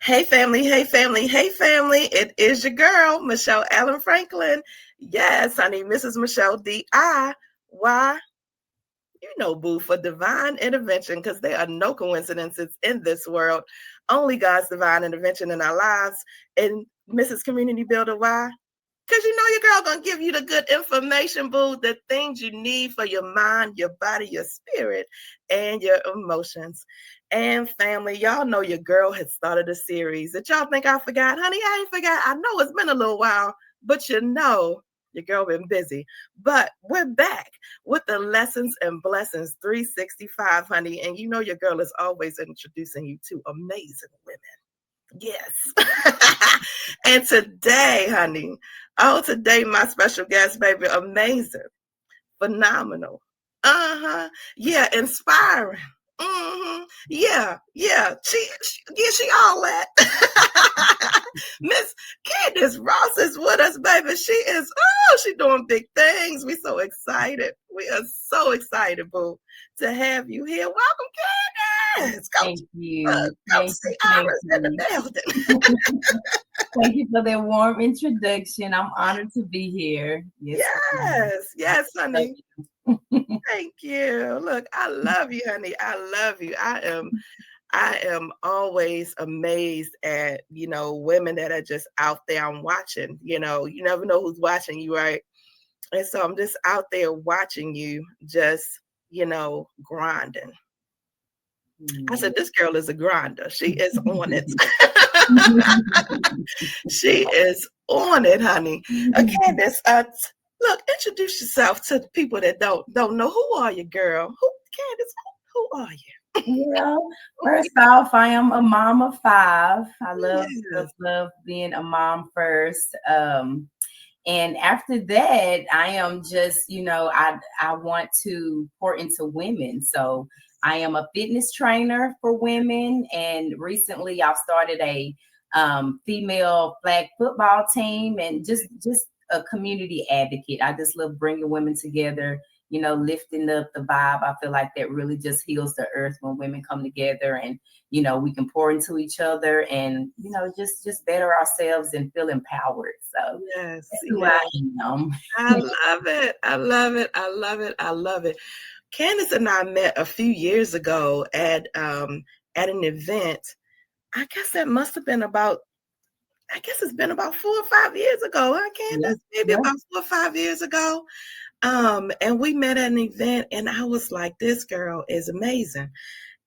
Hey family, hey family, hey family. It is your girl, Michelle Allen Franklin. Yes, honey, Mrs. Michelle D.I.Y. You know, boo, for divine intervention, because there are no coincidences in this world. Only God's divine intervention in our lives. And Mrs. Community Builder, why? Because you know your girl gonna give you the good information, boo, the things you need for your mind, your body, your spirit, and your emotions. And family, y'all know your girl has started a series that y'all think I forgot. Honey, I ain't forgot. I know it's been a little while, but you know your girl been busy. But we're back with the Lessons and Blessings 365, honey. And you know your girl is always introducing you to amazing women. Yes. And today, honey, today my special guest, baby, amazing, phenomenal, yeah, inspiring, yeah, she all that. Miss Candice Ross is with us, baby. She doing big things. We so excited. We are so excited, boo, to have you here. Welcome, Candice. Thank you. Come see Iris in the building. Thank you for that warm introduction. I'm honored to be here. Yes, honey. Thank you. Look, I love you, honey. I love you. I am always amazed at, women that are just out there. I'm watching, you never know who's watching you, right? And so I'm just out there watching you just, grinding. I said, this girl is a grinder. She is on it. She is on it, honey. Candice, look, introduce yourself to the people that don't know. Who are you, girl? Candice, who are you? Well, first off, I am a mom of 5. I love being a mom first. And after that, I am just, I want to pour into women. So I am a fitness trainer for women. And recently I've started a female flag football team and just a community advocate. I just love bringing women together, lifting up the vibe. I feel like that really just heals the earth when women come together and, we can pour into each other and, just better ourselves and feel empowered. So yes, that's who I am. I love it. I love it. I love it. I love it. Candice and I met a few years ago at an event. I guess that must have been it's been about 4 or 5 years ago, huh, Candice? Maybe about 4 or 5 years ago. And we met at an event and I was like, this girl is amazing.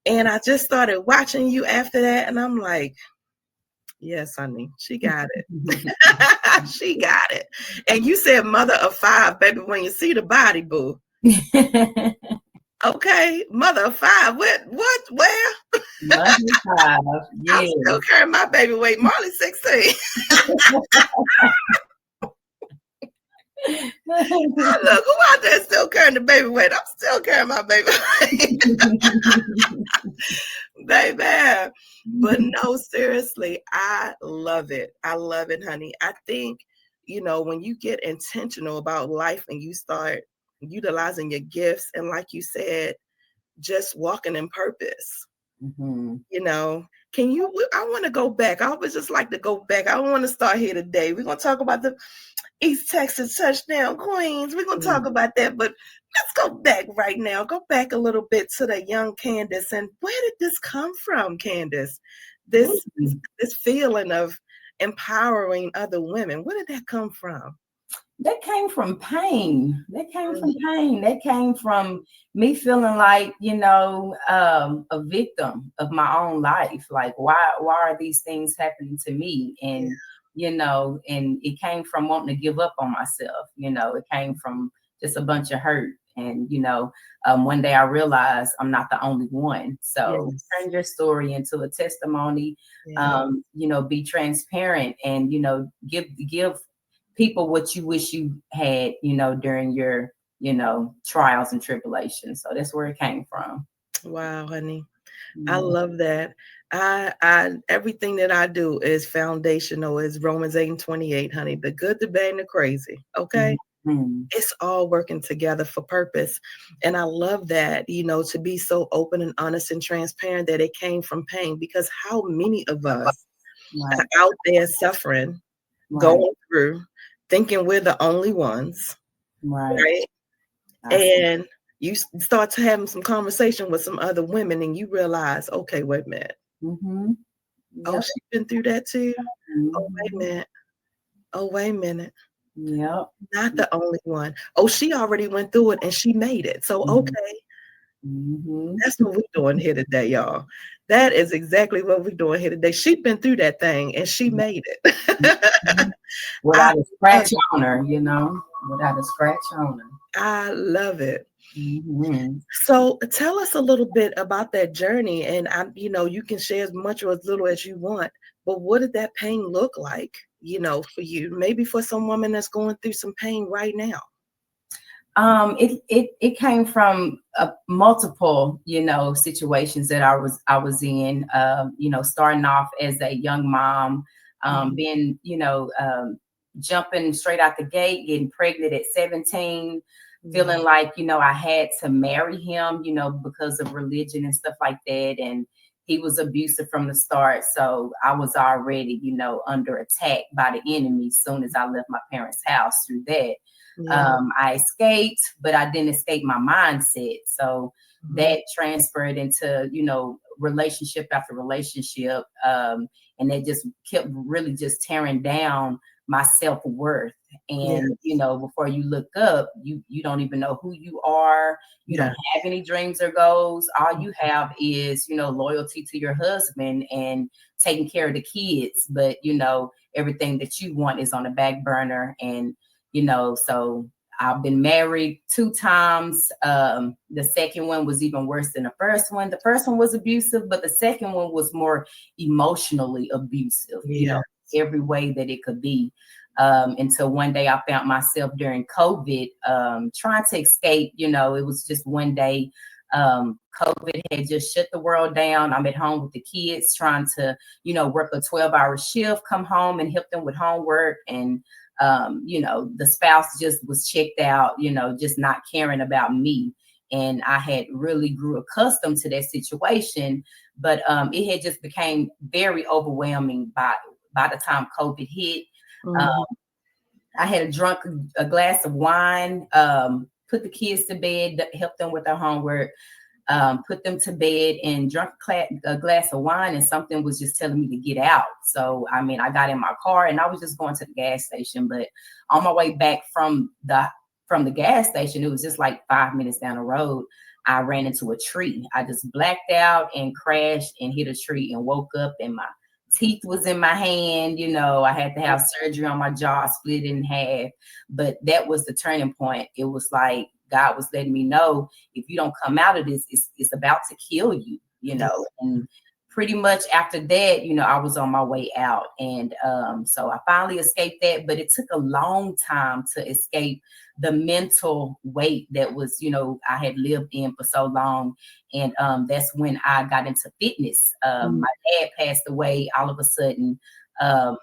And I just started watching you after that. And I'm like, yes, honey, she got it. She got it. And you said mother of 5, baby, when you see the body, boo. Okay, mother of 5. Where? Mother of 5. Yeah. I'm still carrying my baby weight. Marley's 16. Look, who out there still carrying the baby weight? I'm still carrying my baby weight. Baby. But no, seriously, I love it. I love it, honey. I think, when you get intentional about life and you start utilizing your gifts and like you said, just walking in purpose. Mm-hmm. I want to go back. I always just like to go back. I don't want to start here today. We're going to talk about the East Texas touchdown queens. We're going to talk about that, but let's go back right now. Go back a little bit to the young Candice. And where did this come from, Candice? This feeling of empowering other women. Where did that come from? That came from pain. That came from me feeling like, a victim of my own life. Like, why are these things happening to me? And, and it came from wanting to give up on myself. It came from just a bunch of hurt. And, one day I realized I'm not the only one. So turn your story into a testimony, be transparent and, give people what you wish you had, during your, trials and tribulations. So that's where it came from. Wow, honey. I love that. I everything that I do is foundational, is Romans 8:28, honey. The good, the bad, and the crazy. Okay. Mm-hmm. It's all working together for purpose. And I love that, to be so open and honest and transparent that it came from pain, because how many of us are Right. out there suffering, Right. going through, thinking we're the only ones, Right. right? I see. And you start to having some conversation with some other women and you realize, okay, wait a minute. Mm-hmm. Oh, Yep. she's been through that too? Oh, wait a Mm-hmm. minute. Oh, wait a minute. Yep. Not the only one. Oh, she already went through it and she made it. So, okay. Mm-hmm. That's what we're doing here today, y'all. That is exactly what we're doing here today. She's been through that thing and she made it. Mm-hmm. I Without a love scratch it. on her, without a scratch on her. I love it. Mm-hmm. So tell us a little bit about that journey. And you can share as much or as little as you want, but what did that pain look like, for you? Maybe for some woman that's going through some pain right now. It came from multiple, situations that I was in. Starting off as a young mom, being, jumping straight out the gate, getting pregnant at 17, feeling like, I had to marry him, because of religion and stuff like that. And he was abusive from the start. So I was already, under attack by the enemy as soon as I left my parents' house through that. Yeah. I escaped, but I didn't escape my mindset. So Mhm. that transferred into, relationship after relationship. And it just kept really just tearing down my self-worth. Yeah. And, before you look up, you don't even know who you are. You don't Yeah. have any dreams or goals. All you have is, loyalty to your husband and taking care of the kids. But, everything that you want is on the back burner. And so I've been married 2 times. The second one was even worse than the first one. The first one was abusive, but the second one was more emotionally abusive, Yeah. every way that it could be. Until one day I found myself during COVID, trying to escape. It was just one day. COVID had just shut the world down. I'm at home with the kids trying to, work a 12-hour shift, come home and help them with homework. And the spouse just was checked out, just not caring about me. And I had really grew accustomed to that situation, but it had just became very overwhelming by the time COVID hit. Mhm. I had drunk a glass of wine, put the kids to bed, helped them with their homework, put them to bed, and drunk a glass of wine, and something was just telling me to get out. So, I got in my car and I was just going to the gas station, but on my way back from the gas station, it was just like 5 minutes down the road. I ran into a tree. I just blacked out and crashed and hit a tree and woke up, and my teeth was in my hand. I had to have surgery on my jaw, split in half. But that was the turning point. It was like God was letting me know, if you don't come out of this, it's about to kill you, Yeah. And pretty much after that, I was on my way out. And so I finally escaped that, but it took a long time to escape the mental weight that was, I had lived in for so long. And that's when I got into fitness. Mm. My dad passed away all of a sudden. Um,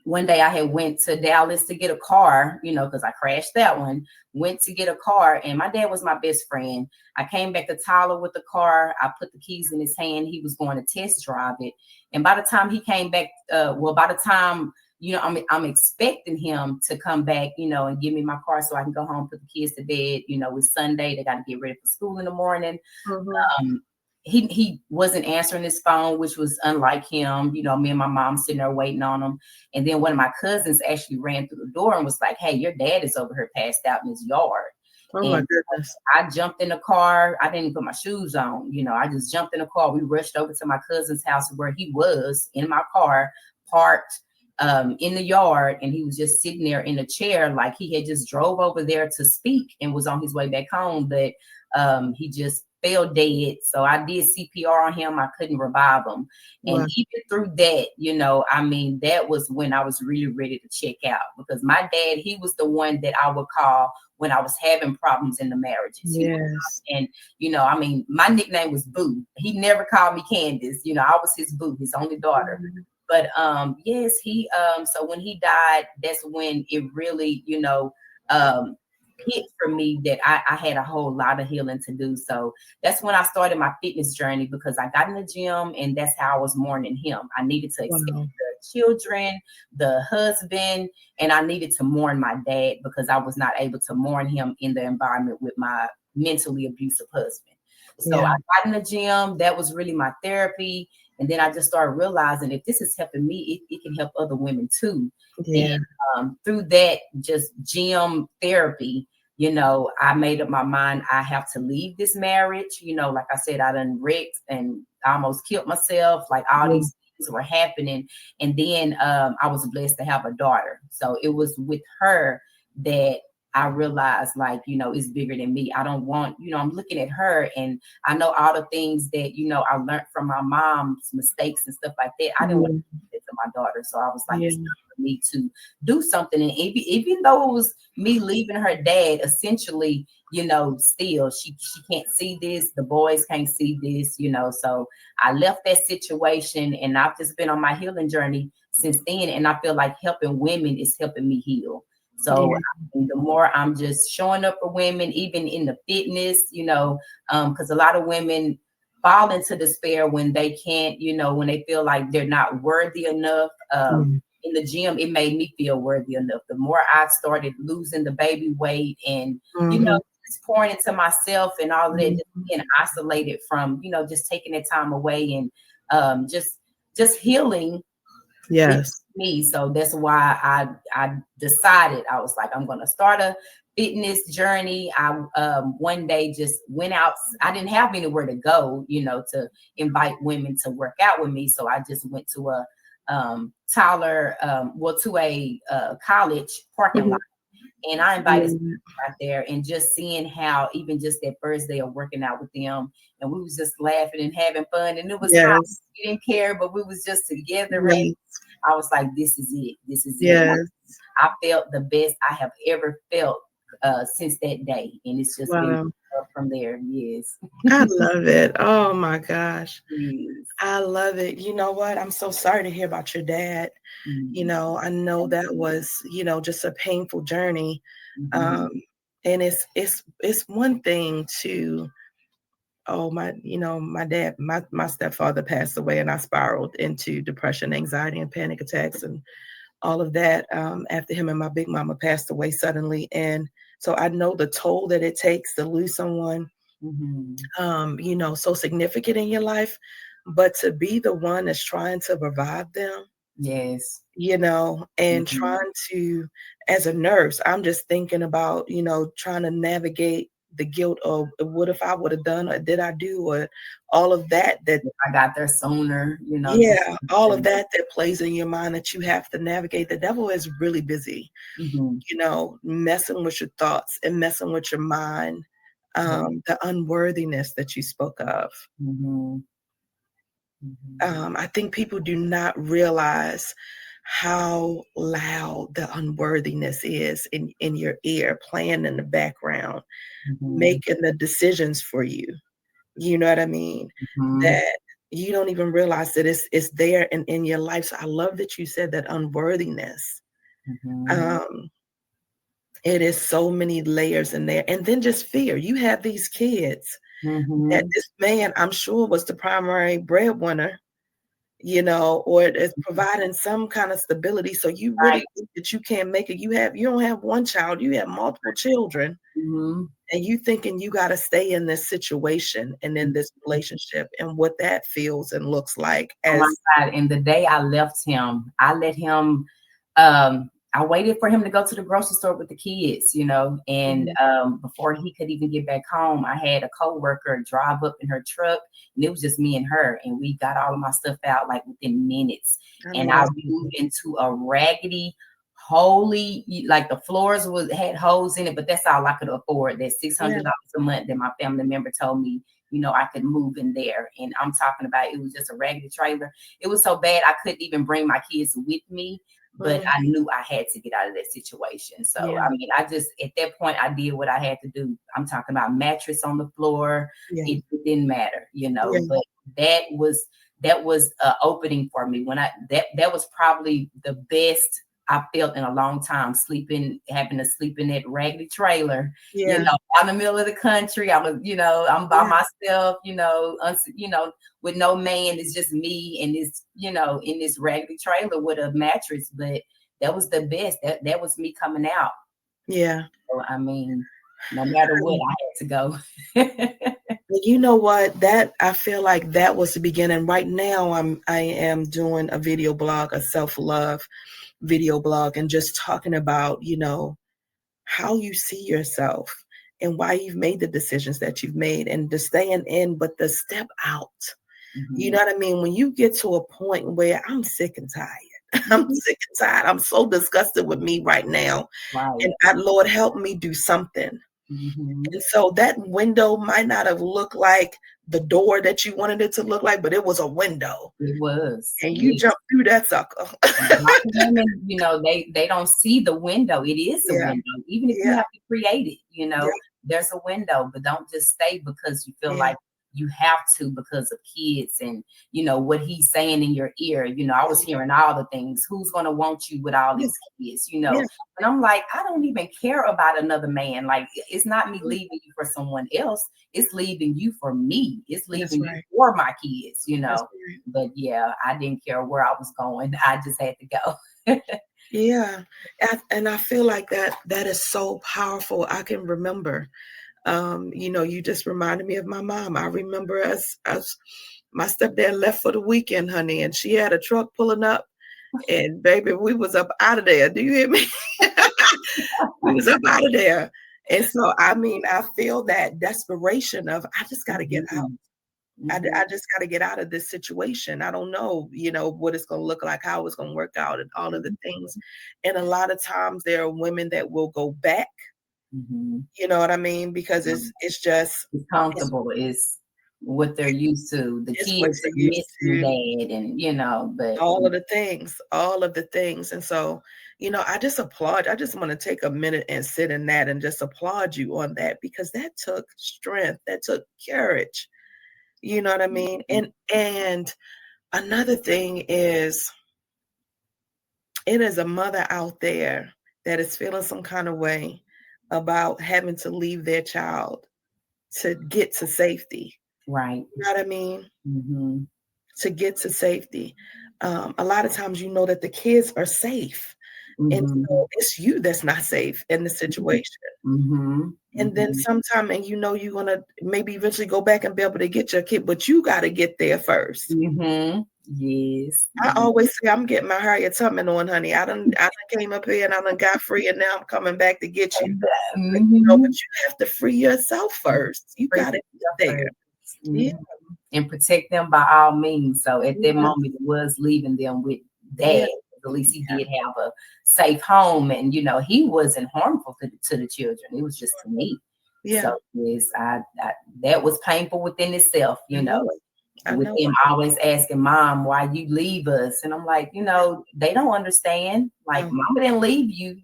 One day I had went to Dallas to get a car, because I crashed that one, went to get a car, and my dad was my best friend. I came back to Tyler with the car. I put the keys in his hand. He was going to test drive it. And by the time he came back, by the time, I'm expecting him to come back, and give me my car so I can go home, put the kids to bed. It's Sunday. They got to get ready for school in the morning. Mhm. Um, he wasn't answering his phone, which was unlike him. Me and my mom sitting there waiting on him. And then one of my cousins actually ran through the door and was like, "Hey, your dad is over here passed out in his yard." Oh my And goodness. I jumped in the car. I didn't put my shoes on. I just jumped in the car. We rushed over to my cousin's house where he was in my car, parked in the yard. And he was just sitting there in a chair, like he had just drove over there to speak and was on his way back home. But he just fell dead. So I did CPR on him. I couldn't revive him. And Wow. even through that, you know, I mean, that was when I was really ready to check out, because my dad, he was the one that I would call when I was having problems in the marriages. Yes. And, you know, I mean, my nickname was Boo. He never called me Candice. You know, I was his Boo, his only daughter. But yes, he so when he died, that's when it really, you know, hit for me that I had a whole lot of healing to do. So that's when I started my fitness journey, because I got in the gym and that's how I was mourning him. I needed to accept Wow. the children, the husband, and I needed to mourn my dad, because I was not able to mourn him in the environment with my mentally abusive husband. So Yeah. I got in the gym. That was really my therapy. And then I just started realizing, if this is helping me, it can help other women too. Yeah. And through that, just gym therapy, you know, I made up my mind, I have to leave this marriage. You know, like I said, I done wrecked and almost killed myself. Like all Yeah. these things were happening. And then I was blessed to have a daughter. So it was with her that I realized, like, you know, it's bigger than me. I don't want, you know, I'm looking at her and I know all the things that, you know, I learned from my mom's mistakes and stuff like that. I didn't want to do that to my daughter. So I was like, it's Yeah. time for me to do something. And even though it was me leaving her dad, essentially, you know, still she can't see this. The boys can't see this, you know. So I left that situation and I've just been on my healing journey since then. And I feel like helping women is helping me heal. So the more I'm just showing up for women, even in the fitness, you know, because a lot of women fall into despair when they can't, you know, when they feel like they're not worthy enough. In the gym, it made me feel worthy enough. The more I started losing the baby weight and, you know, just pouring into myself and all of that, just being isolated from, you know, just taking that time away and just healing. Yes. Me. So that's why I decided, I was like, I'm gonna start a fitness journey. I one day just went out. I didn't have anywhere to go, you know, to invite women to work out with me. So I just went to a to a college parking lot. And I invited some out there, and just seeing how even just that first day of working out with them, and we was just laughing and having fun, and it was hot. Yes. We didn't care, but we was just together. Yes. And I was like, this is it. This is it. Yes. I felt the best I have ever felt since that day. And it's just been Wow. up from there. Yes. I love it. Oh my gosh. Yes. I love it. You know what? I'm so sorry to hear about your dad. You know, I know that was, you know, just a painful journey. Mhm. And it's one thing to, oh my, you know, my dad, my stepfather passed away and I spiraled into depression, anxiety, and panic attacks and all of that after him and my big mama passed away suddenly. And so I know the toll that it takes to lose someone, you know, so significant in your life, but to be the one that's trying to revive them, Yes. you know, and Mhm. trying to, as a nurse, I'm just thinking about, you know, trying to navigate the guilt of what if I would have done or did I do or all of that If I got there sooner, you know, just yeah, all of that plays in your mind that you have to navigate. The devil is really busy, you know, messing with your thoughts and messing with your mind. The unworthiness that you spoke of. I think people do not realize how loud the unworthiness is in your ear, playing in the background, making the decisions for you. You know what I mean? That you don't even realize that it's there and in your life. So I love that you said that unworthiness. Um, it is so many layers in there. And then just fear. You have these kids that this man, I'm sure, was the primary breadwinner, you know, or is providing some kind of stability. So you really Right. think that you can't make it. You don't have one child, you have multiple children. And you thinking you got to stay in this situation and in this relationship and what that feels and looks like Oh my as God. And the day I left him, I let him, I waited for him to go to the grocery store with the kids, you know, and before he could even get back home, I had a coworker drive up in her truck, and it was just me and her, and we got all of my stuff out like within minutes. I know And I that's moved into a raggedy, holy, like the floors had holes in it, but that's all I could afford. That yeah, $600 a month that my family member told me I could move in there. And I'm talking about, it was just a raggedy trailer. It was so bad I couldn't even bring my kids with me, but I knew I had to get out of that situation. So, I mean, I just, at that point, I did what I had to do. I'm talking about mattress on the floor. It didn't matter, but that was an opening for me when that was probably the best I felt in a long time, having to sleep in that raggedy trailer, out in the middle of the country. I was, I'm by myself, with no man. It's just me and this, in this raggedy trailer with a mattress. But that was the best. That was me coming out. Yeah. So, I mean, no matter what, I had to go. You know what? That I feel like that was the beginning. Right now, I am doing a video blog, a self-love video blog, and just talking about, how you see yourself and why you've made the decisions that you've made, and the staying in, but the step out. You know what I mean? When you get to a point where I'm sick and tired, I'm sick and tired. I'm so disgusted with me right now. And Lord, help me do something. And so that window might not have looked like the door that you wanted it to look like, but it was a window. It was. And you jumped through that sucker. Women, they don't see the window. It is a window. Even if you have to create it, there's a window, but don't just stay because you feel like you have to because of kids and, what he's saying in your ear. I was hearing all the things. Who's going to want you with all these kids, And I'm like, I don't even care about another man. Like, it's not me leaving you for someone else. It's leaving you for me. It's leaving you for my kids, But I didn't care where I was going. I just had to go. Yeah. And I feel like that is so powerful. I can remember, you just reminded me of my mom. I remember as my stepdad left for the weekend, honey, and she had a truck pulling up, and baby, we was up out of there. Do you hear me? We was up out of there. And so, I mean, I feel that desperation of, I just got to get out. I just got to get out of this situation. I don't know, what it's going to look like, how it's going to work out, and all of the things. And a lot of times there are women that will go back. You know what I mean? Because it's just comfortable. It's what they're used to. The kids are missing dad, and but all of the things. And so, I just applaud. I just want to take a minute and sit in that and just applaud you on that, because that took strength, that took courage. You know what I mean? And another thing is, it is a mother out there that is feeling some kind of way about having to leave their child to get to safety. Right. You know what I mean? To get to safety. A lot of times, that the kids are safe. And so it's you that's not safe in the situation. And then sometime, and you're going to maybe eventually go back and be able to get your kid, but you got to get there first. Yes. I always say I'm getting my Harriet Tubman on, honey. I done came up here and I done got free, and now I'm coming back to get you. But you have to free yourself first. You got to get there. Yeah. And protect them by all means. So at that moment, it was leaving them with dad. At least he did have a safe home, and he wasn't harmful to the children. It was just to me. So yes, I that was painful within itself. With him always asking Mom, why you leave us, and I'm like, they don't understand. Like, Mama didn't leave you.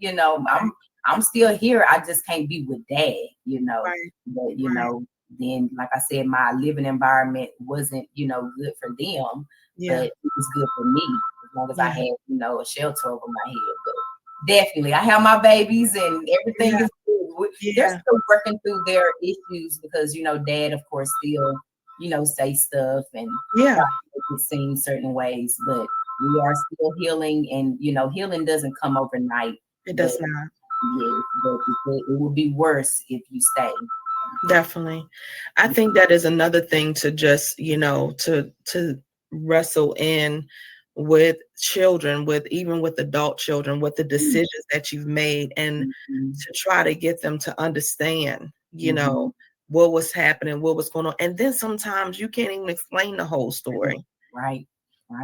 I'm still here. I just can't be with Dad. But then, like I said, my living environment wasn't good for them, but it was good for me. As long as I had, a shelter over my head. But definitely, I have my babies and everything is good. They're still working through their issues because, Dad, of course, still, say stuff and it seems certain ways. But we are still healing, and, healing doesn't come overnight. It does not. Yeah, but it would be worse if you stay. Definitely. I think that is another thing to just, to wrestle in with children, even with adult children, with the decisions that you've made, and to try to get them to understand, what was happening, what was going on. And then sometimes you can't even explain the whole story. Right.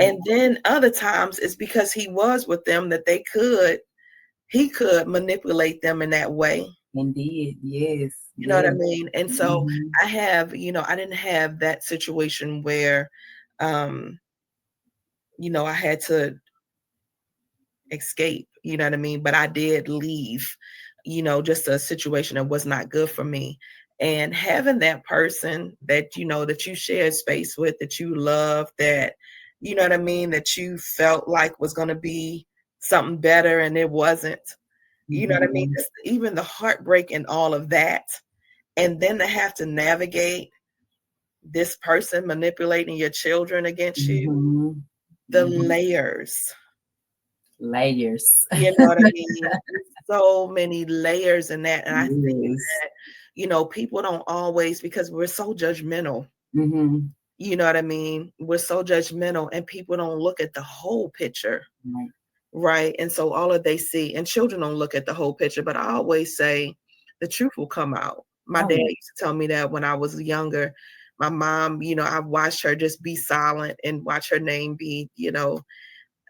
And then other times it's because he was with them that he could manipulate them in that way. Indeed. Yes. You know what I Yes. mean? And so Mm-hmm. I have, I didn't have that situation where, um, I had to escape, you know what I mean? But I did leave, just a situation that was not good for me. And having that person that, that you shared space with, that you love, that, you know what I mean, that you felt like was going to be something better and it wasn't, you know what I mean? Mm-hmm. Just even the heartbreak and all of that. And then to have to navigate this person manipulating your children against you, Mm-hmm. the Mm-hmm. layers. Layers. You know what I mean? So many layers in that. And I think Yes. that, people don't always, because we're so judgmental, Mm-hmm. you know what I mean? We're so judgmental and people don't look at the whole picture, Right. right? And so all of they see, and children don't look at the whole picture, but I always say the truth will come out. My Oh dad yeah. used to tell me that when I was younger. My mom, I watched her just be silent and watch her name be,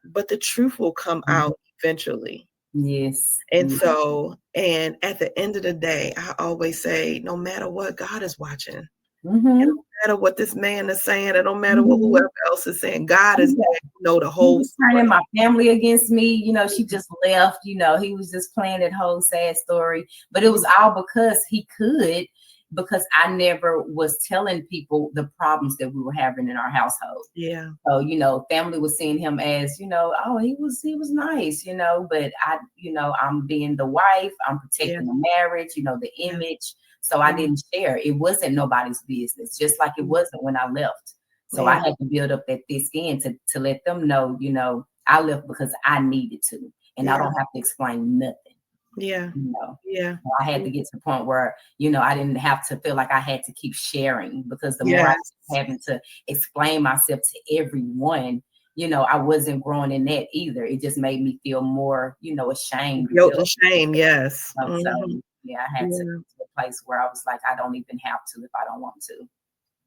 but the truth will come Mhm. out eventually. Yes. And Yes. so, and at the end of the day, I always say, no matter what, God is watching. It Mm-hmm. don't matter what this man is saying. It don't matter what Mm-hmm. whoever else is saying. God Oh, is yeah. there to know the He whole was turning story. my family against me. She just left. He was just playing that whole sad story. But it was all because he could, because I never was telling people the problems that we were having in our household. Yeah, So, family was seeing him as, oh, he was nice, but I'm being the wife, I'm yeah, protecting the marriage, the yeah, image. So I yeah, didn't share. It wasn't nobody's business, just like it wasn't when I left. So I yeah, had to build up that thick skin to let them know, I left because I needed to, and I yeah, don't have to explain nothing, yeah, you know. yeah, I had to get to the point where, I didn't have to feel like I had to keep sharing, because the more I yes. was having to explain myself to everyone, I wasn't growing in that either. It just made me feel more, ashamed. Guilt and shame, yes. So Mhm. yeah, I had to Yeah. get to a place where I was like, I don't even have to if I don't want to.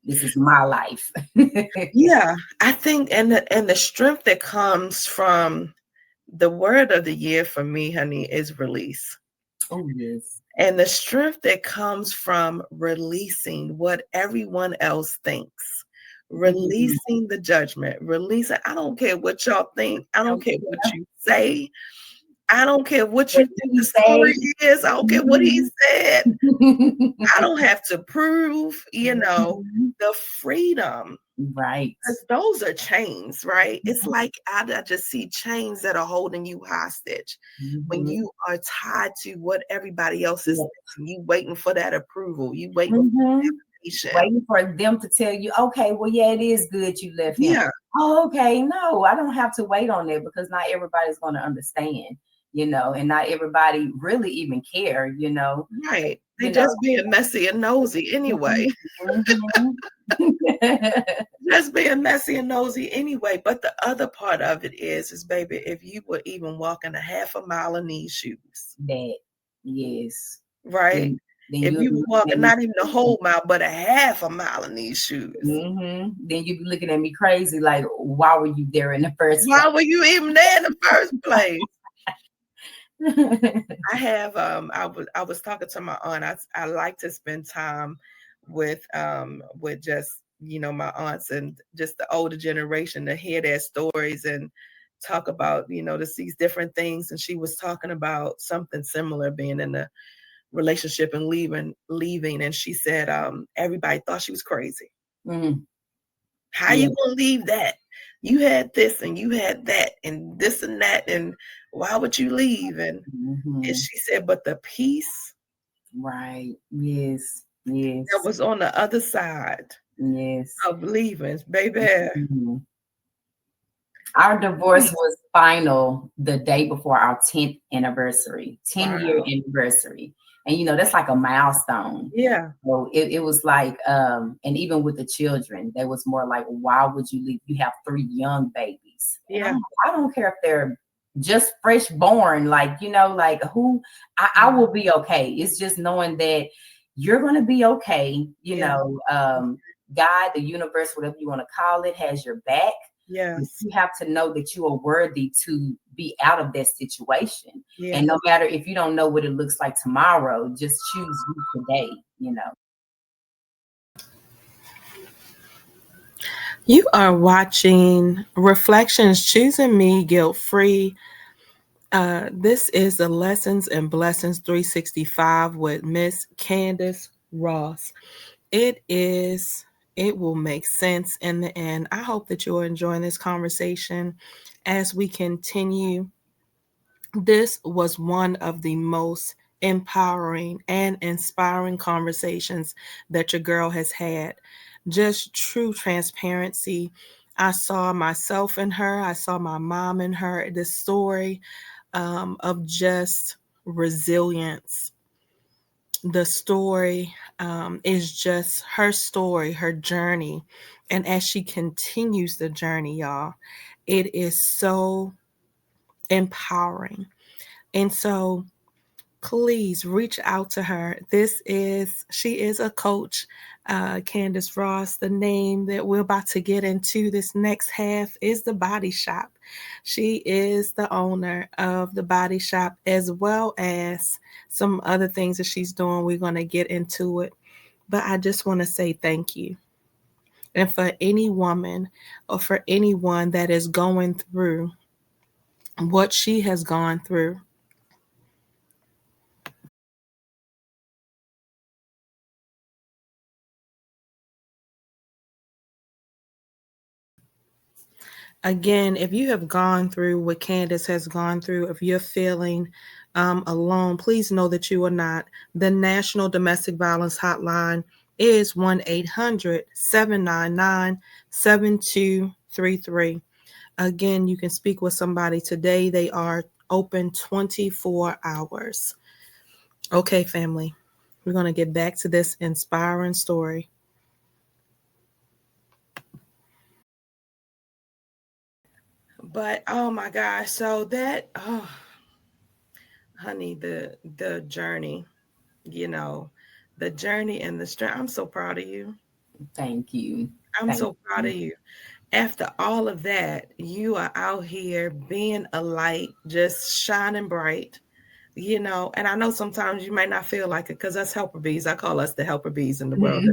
This is my life. Yeah, I think, and the strength that comes from the word of the year for me, honey, is release. Oh yes. And the strength that comes from releasing what everyone else thinks, Mhm. releasing the judgment, releasing, I don't care what y'all think, I don't Oh, care what you say, I don't care what you what think did he the story say? is, I don't care what he said, I Mhm. don't have to prove, the freedom. Right. 'Cause those are chains, right? It's like I just see chains that are holding you hostage when Mhm. you are tied to what everybody else is Yeah. thinking. You waiting for that approval. You waiting for Mhm. validation. Waiting for them to tell you, okay, well, yeah, it is good you left him. Yeah, Oh, okay. No, I don't have to wait on that, because not everybody's going to understand, and not everybody really even care. right. They You know. just being messy and nosy anyway. Mhm, mhm. Just being messy and nosy anyway. But the other part of it is baby, if you were even walking a half a mile in these shoes, That, yes. right? Then If you'll you be were looking at walking me not even a crazy. whole mile, but a half a mile in these shoes. Then you'll be looking at me crazy, like, why were you there in the first Why were you even there in the first place? place? I was talking to my aunt. I like to spend time with just my aunts and just the older generation to hear their stories and talk about to see different things. And she was talking about something similar, being in a relationship and leaving, and she said everybody thought she was crazy. Mm, How yeah. you gonna leave that? You had this and you had that and this and that, and why would you leave? And Mhm. she said, but the peace Right. Yes. that Yes. was on the other side Yes. of leaving, baby. Mhm. Our divorce was final the day before our 10th anniversary, 10-year Wow. anniversary. And that's like a milestone. Yeah. So it was like, and even with the children, they was more like, why would you leave? You have 3 young babies. And Yeah. I don't care if they're just fresh born, like, like who, I will be okay. It's just knowing that you're going to be okay. Yeah. God, the universe, whatever you want to call it, has your back. Yes. You have to know that you are worthy to be out of that situation. Yeah. And no matter if you don't know what it looks like tomorrow, just choose you today, You are watching Reflections Choosing Me Guilt Free. This is the Lessons and Blessings 365 with Miss Candice Ross. It will make sense in the end. I hope that you're enjoying this conversation as we continue. This was one of the most empowering and inspiring conversations that your girl has had. Just true transparency. I saw myself in her, I saw my mom in her. This story of just resilience. The story is just her story, her journey. And as she continues the journey, y'all, it is so empowering. And so please reach out to her. She is a coach, Candice Ross. The name that we're about to get into this next half is The Body Shop. She is the owner of The Body Shop, as well as some other things that she's doing. We're going to get into it. But I just want to say thank you. And for any woman or for anyone that is going through what she has gone through, again, if you have gone through what Candice has gone through, if you're feeling alone, please know that you are not. The National Domestic Violence Hotline is 1-800-799-7233. Again, you can speak with somebody today. They are open 24 hours. Okay, family, we're going to get back to this inspiring story. But oh my gosh, so that honey, the journey, you know, the journey and the strength. I'm so proud of you. Thank you. I'm Thank so proud of you. After all of that, you are out here being a light, just shining bright, And I know sometimes you might not feel like it because us helper bees, I call us the helper bees in the world,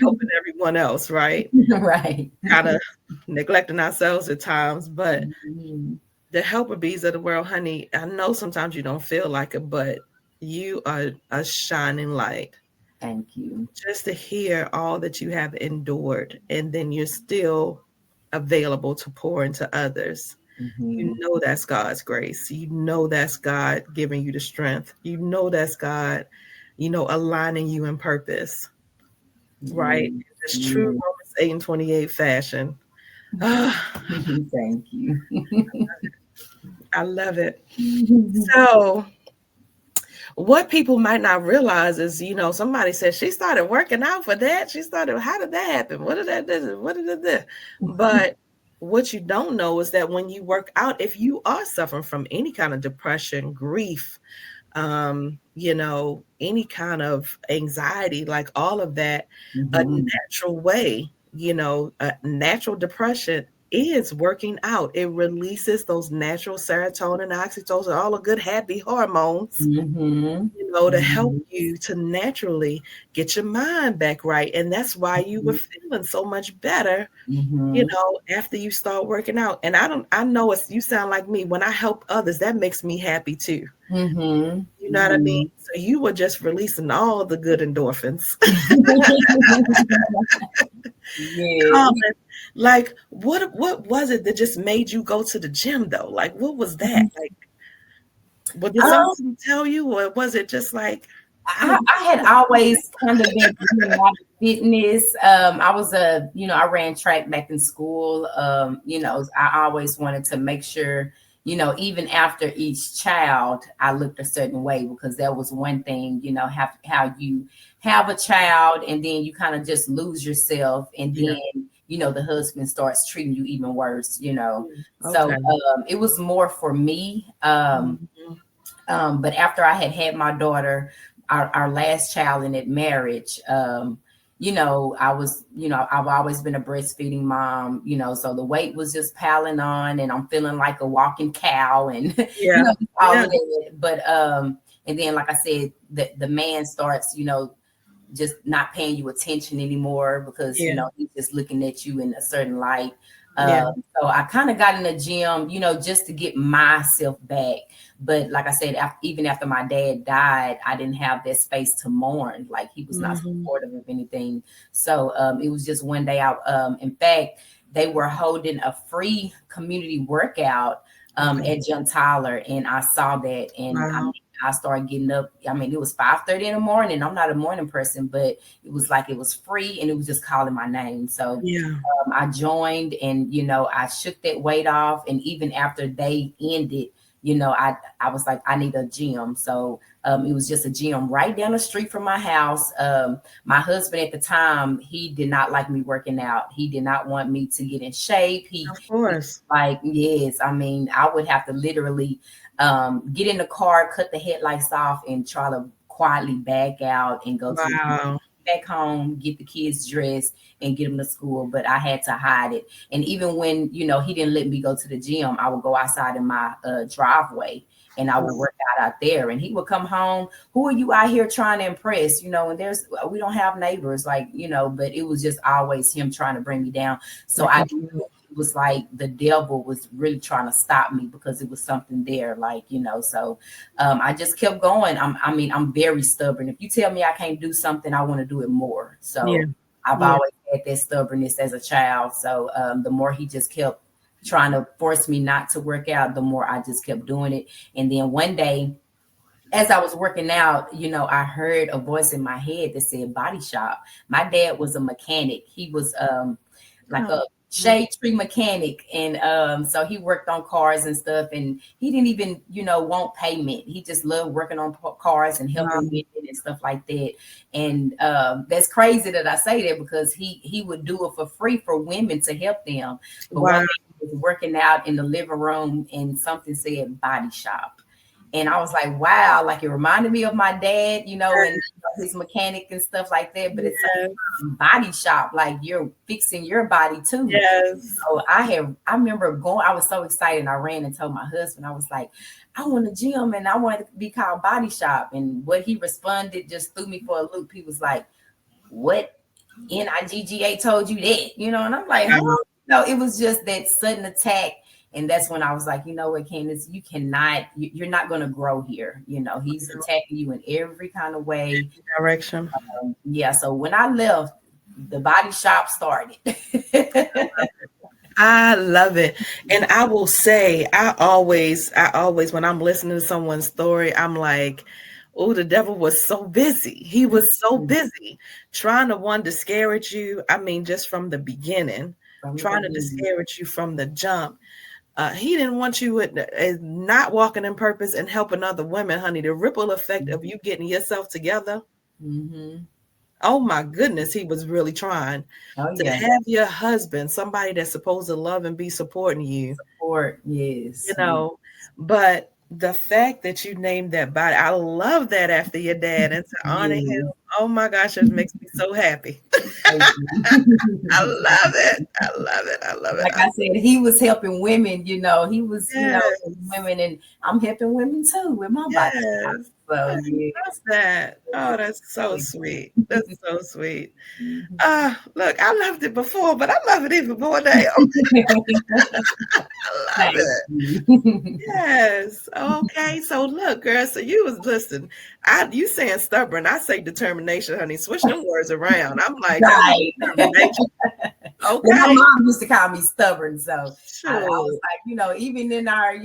helping everyone else, right? Right. Kind of neglecting ourselves at times, but Mhm. the helper bees of the world, honey, I know sometimes you don't feel like it, but you are a shining light. Thank you. Just to hear all that you have endured, and then you're still available to pour into others. You know that's God's grace. You know that's God giving you the strength. You know that's God, aligning you in purpose, right? It's true Mhm. Romans 8:28 fashion. Thank you. I love it. So what people might not realize is, somebody said she started working out for that. How did that happen? What did that do? What did it do? But what you don't know is that when you work out, if you are suffering from any kind of depression, grief, any kind of anxiety, like all of that, a natural way, a natural depression is working out. It releases those natural serotonin, oxytocin, all the good happy hormones, to help you to naturally get your mind back right. And that's why you were feeling so much better, after you start working out. And I know you sound like me. When I help others, that makes me happy too. You know what I mean? So you were just releasing all the good endorphins. Yeah. Like, what was it that just made you go to the gym though? Like, what was that? Like, what did somebody tell you, or was it just like I had always kind of been doing a lot of fitness. I was I ran track back in school. I always wanted to make sure, even after each child, I looked a certain way, because that was one thing, how you have a child and then you kind of just lose yourself, and then the husband starts treating you even worse, So it was more for me. But after I had my daughter, our last child in that marriage, I was, I've always been a breastfeeding mom, so the weight was just piling on and I'm feeling like a walking cow and, Yeah. all Yeah. of that. But, and then, like I said, the man starts, just not paying you attention anymore because Yeah. he's just looking at you in a certain light. Yeah. So I kind of got in the gym, just to get myself back. But like I said, even after my dad died, I didn't have that space to mourn. Like he was not Mm-hmm. supportive of anything. So it was just one day out. In fact, they were holding a free community workout Okay. at John Tyler, and I saw that, and Wow. I started getting up. I mean, it was 5:30 in the morning. I'm not a morning person, but it was like it was free and it was just calling my name. So Yeah. I joined, and I shook that weight off. And even after they ended, I was like, I need a gym. So it was just a gym right down the street from my house. My husband at the time, he did not like me working out. He did not want me to get in shape. He Of course. like, yes, I mean, I would have to literally get in the car, cut the headlights off, and try to quietly back out and go to the gym, Wow. back home, get the kids dressed, and get them to school. But I had to hide it. And even when he didn't let me go to the gym, I would go outside in my driveway and I would work out there. And he would come home. Who are you out here trying to impress? And we don't have neighbors, like, but it was just always him trying to bring me down. So I knew it was like the devil was really trying to stop me because it was something there, like, so I just kept going. I'm very stubborn. If you tell me I can't do something, I want to do it more. Yeah. So I've Yeah. always had that stubbornness as a child. So the more he just kept trying to force me not to work out, the more I just kept doing it. And then one day, as I was working out, I heard a voice in my head that said body shop. My dad was a mechanic. He was like Oh, a shade tree mechanic. And so he worked on cars and stuff. And he didn't even, want payment. He just loved working on cars and helping wow. women and stuff like that. And that's crazy that I say that because he would do it for free for women to help them. But one Wow. day he was working out in the living room and something said body shop. And I was like, wow, like it reminded me of my dad, and his mechanic and stuff like that. But it's Yes. like body shop, like you're fixing your body too. Yes. So I remember going, I was so excited. I ran and told my husband, I was like, I want a gym and I want it to be called Body Shop. And what he responded just threw me for a loop. He was like, what NIGGA told you that, and I'm like, huh? Wow. No, it was just that sudden attack. And that's when I was like, you know what, Candice, you're not going to grow here. He's attacking you in every kind of way. Direction. Yeah. So when I left, the body shop started. I love it. And I will say, I always, when I'm listening to someone's story, I'm like, oh, the devil was so busy. He was so busy trying to discourage you. I mean, just from the beginning, From the trying to beginning. discourage you from the jump. He didn't want you not walking in purpose and helping other women, honey. The ripple effect of you getting yourself together. Mm-hmm. Oh my goodness, he was really trying Oh to yeah. have your husband, somebody that's supposed to love and be supporting you, Support. Yes. Yes. But the fact that you named that body, I love that after your dad and to honor him. Yes. Oh my gosh, it makes me so happy. Thank I you. love it. I love it. I love it. Like I said, he was helping women, he was, Yes. women, and I'm helping women too with my body. Yes. I So yeah. love that. Oh, that's so sweet. That's so sweet. Mhm. Look, I loved it before, but I love it even more now. I love Thank it. you. Yes. Okay. So look, girl. So you was listen. You saying stubborn. I say determination, honey. Switch them words around. I'm like, that was Right. determination. Well, my Okay. mom used to call me stubborn. So I was Sure. like, even in our,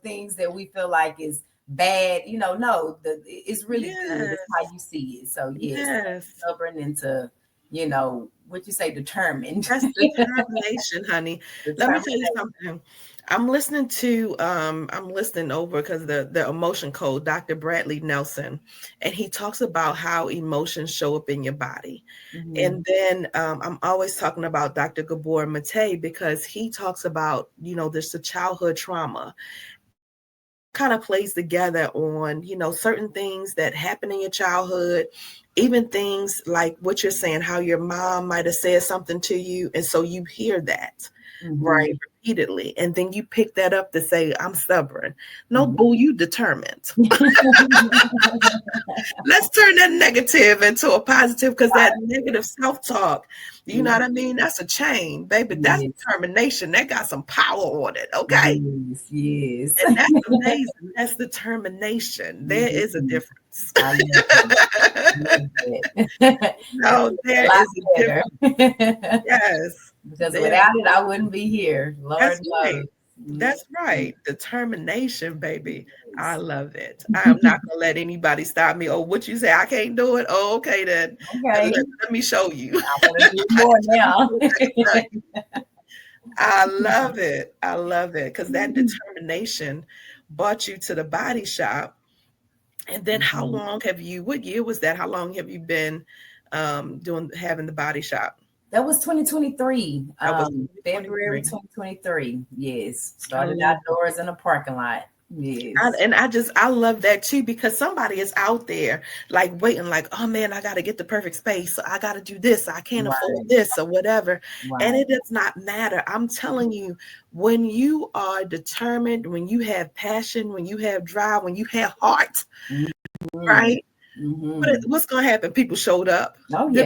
things that we feel like is bad, no, it's really good. It's Yes. how you see it. So yes, Yes. stubborn into, what you say, determined. That's determination, honey. Let me tell you Determination. something. I'm listening over because the emotion code, Dr. Bradley Nelson, and he talks about how emotions show up in your body. Mhm. And then I'm always talking about Dr. Gabor Mate because he talks about, there's a childhood trauma. kind of plays together on, certain things that happen in your childhood, even things like what you're saying, how your mom might have said something to you. And so you hear that, right, repeatedly. And then you pick that up to say, I'm stubborn. No, boo, you determined. Let's turn that negative into a positive, because that negative self-talk, you know what I mean? That's a chain, baby. That's determination. That got some power on it, okay? Yes. And that's amazing. That's determination. There is a difference. I love it. No, there is a difference. Yes. Because without it, I wouldn't be here. Lord knows. That's right. Determination, baby. I love it. I'm not gonna let anybody stop me. Oh, what you say? I can't do it. Oh, okay then. Okay. Let me show you. I want to do more now. I love it. I love it, because that determination brought you to the body shop. And then how long what year was that? How long have you been having the body shop? That was 2023. February 2023. Yes. Started outdoors in a parking lot. Yes. I love that too, because somebody is out there like waiting, like, oh man, I got to get the perfect space. So I got to do this. I can't afford this or whatever. And it does not matter. I'm telling you, when you are determined, when you have passion, when you have drive, when you have heart, right? What's going to happen? People showed up. Oh, yeah.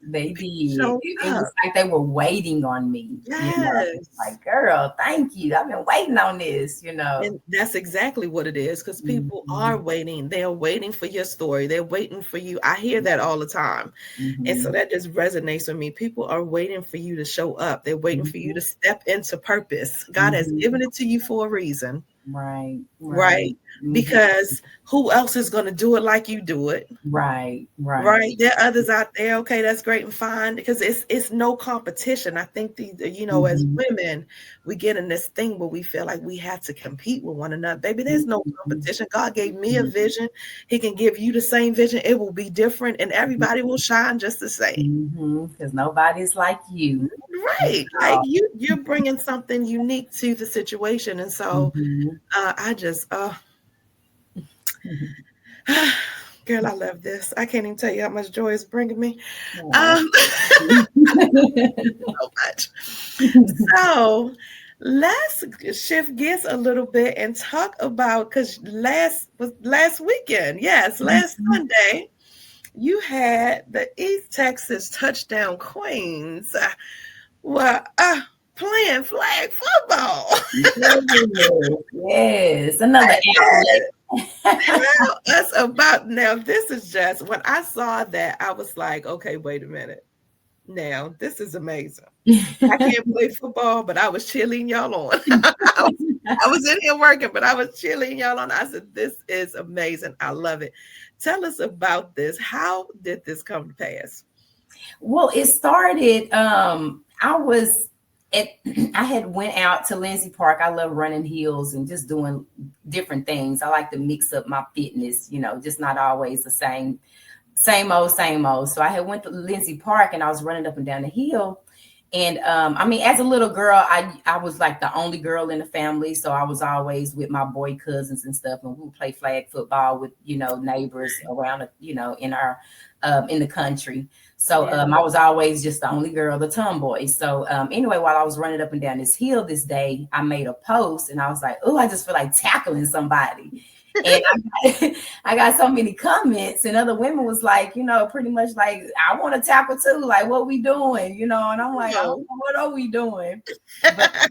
They did. It was like they were waiting on me. Yes. Like, girl, thank you. I've been waiting on this, And that's exactly what it is, because people are waiting. They're waiting for your story. They're waiting for you. I hear that all the time. And so that just resonates with me. People are waiting for you to show up. They're waiting for you to step into purpose. God has given it to you for a reason. Right. Because who else is going to do it like you do it? Right. There are others out there. Okay, that's great and fine, because it's no competition. I think as women, we get in this thing where we feel like we have to compete with one another. Baby, there's no competition. God gave me a vision. He can give you the same vision. It will be different, and everybody will shine just the same. Because nobody's like you. Right. Like you're bringing something unique to the situation. And so I just, girl, I love this. I can't even tell you how much joy it's bringing me. So much. So let's shift gears a little bit and talk about, because last weekend, last Sunday, you had the East Texas Touchdown Queens playing flag football. Yes, another Tell us about, now this is just, when I saw that, I was like, okay, wait a minute. Now, this is amazing. I can't play football, but I was cheerleading y'all on. I was in here working, but I was cheerleading y'all on. I said, this is amazing. I love it. Tell us about this. How did this come to pass? Well, it started, I had went out to Lindsay Park. I love running hills and just doing different things. I like to mix up my fitness, just not always the same old. So I had went to Lindsay Park and I was running up and down the hill. And as a little girl, I was like the only girl in the family. So I was always with my boy cousins and stuff. And we would play flag football with, neighbors around, in our, in the country. So I was always just the only girl, the tomboy. So anyway, while I was running up and down this hill this day, I made a post and I was like, oh, I just feel like tackling somebody. And I got so many comments, and other women was like, pretty much like, I want to tackle too. Like, what we doing? And I'm like, what are we doing? But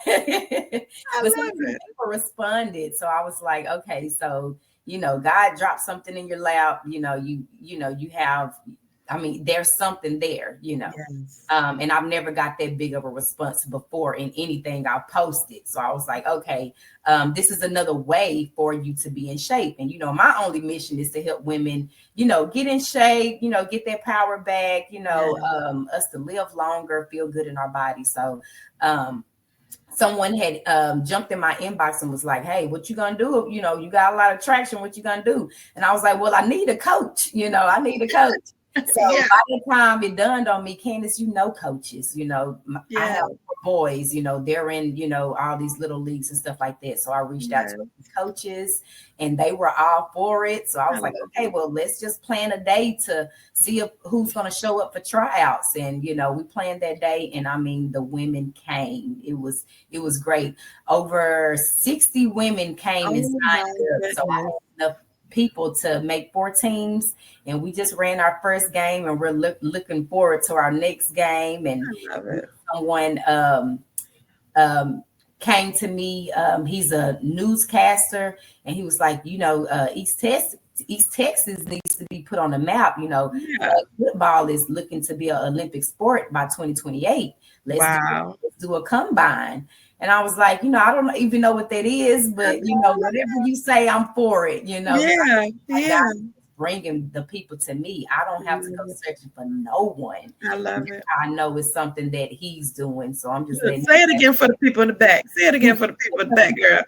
some people responded. So I was like, okay, so, God dropped something in your lap, you have, there's something there, Yes. And I've never got that big of a response before in anything I've posted. So I was like, okay, this is another way for you to be in shape. And, my only mission is to help women, get in shape, get their power back, us to live longer, feel good in our body. So, someone had jumped in my inbox and was like, hey, what you gonna do? You got a lot of traction. What you gonna do? And I was like, well, I need a coach. I need a coach. So by the time it dawned on me, Candice, coaches, I have boys, they're in, all these little leagues and stuff like that. So I reached out to these coaches and they were all for it. So I was like, okay, well, let's just plan a day to see who's going to show up for tryouts. And, we planned that day. And I mean, the women came. It was great. Over 60 women came and signed up. So I had enough people to make 4 teams, and we just ran our first game, and we're looking forward to our next game. And someone came to me, he's a newscaster, and he was like, East Texas needs to be put on the map. Football is looking to be an Olympic sport by 2028. Let's do a combine. And I was like, I don't even know what that is, but whatever you say, I'm for it. Bringing the people to me. I don't have to go searching for no one. I love it. I know it's something that he's doing, so I'm just say it again for the people in the back. Say it again for the people in the back, girl.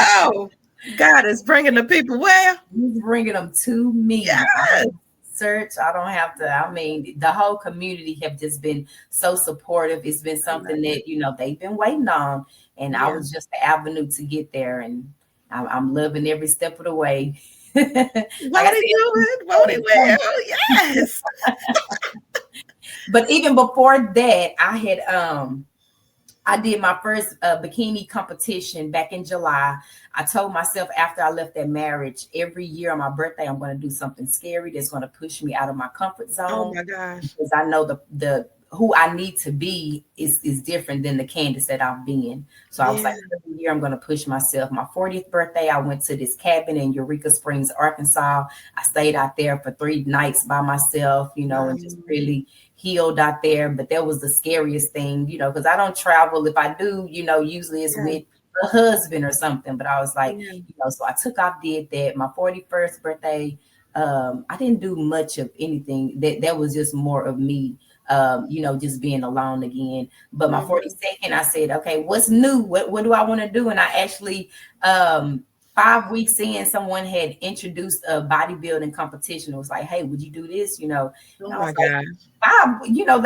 Oh, God is bringing the people where? He's bringing them to me. Yes. Search. I don't have to. I mean, the whole community have just been so supportive. It's been something that they've been waiting on, and I was just the avenue to get there, and I'm loving every step of the way. Won't he well? Yes. But even before that, I had I did my first bikini competition back in July. I told myself after I left that marriage, every year on my birthday, I'm going to do something scary that's going to push me out of my comfort zone. Oh my gosh! Because I know the who I need to be is different than the Candice that I've been. So I was like, every year I'm going to push myself. My 40th birthday, I went to this cabin in Eureka Springs, Arkansas. I stayed out there for 3 nights by myself, and just really healed out there. But that was the scariest thing, because I don't travel. If I do, usually it's with a husband or something. But I was like, so I took off, did that. My 41st birthday, I didn't do much of anything. That was just more of me. Just being alone again. But my 42nd, I said, okay, what's new? What do I want to do? And I actually, 5 weeks in, someone had introduced a bodybuilding competition. It was like, hey, would you do this? Oh my God.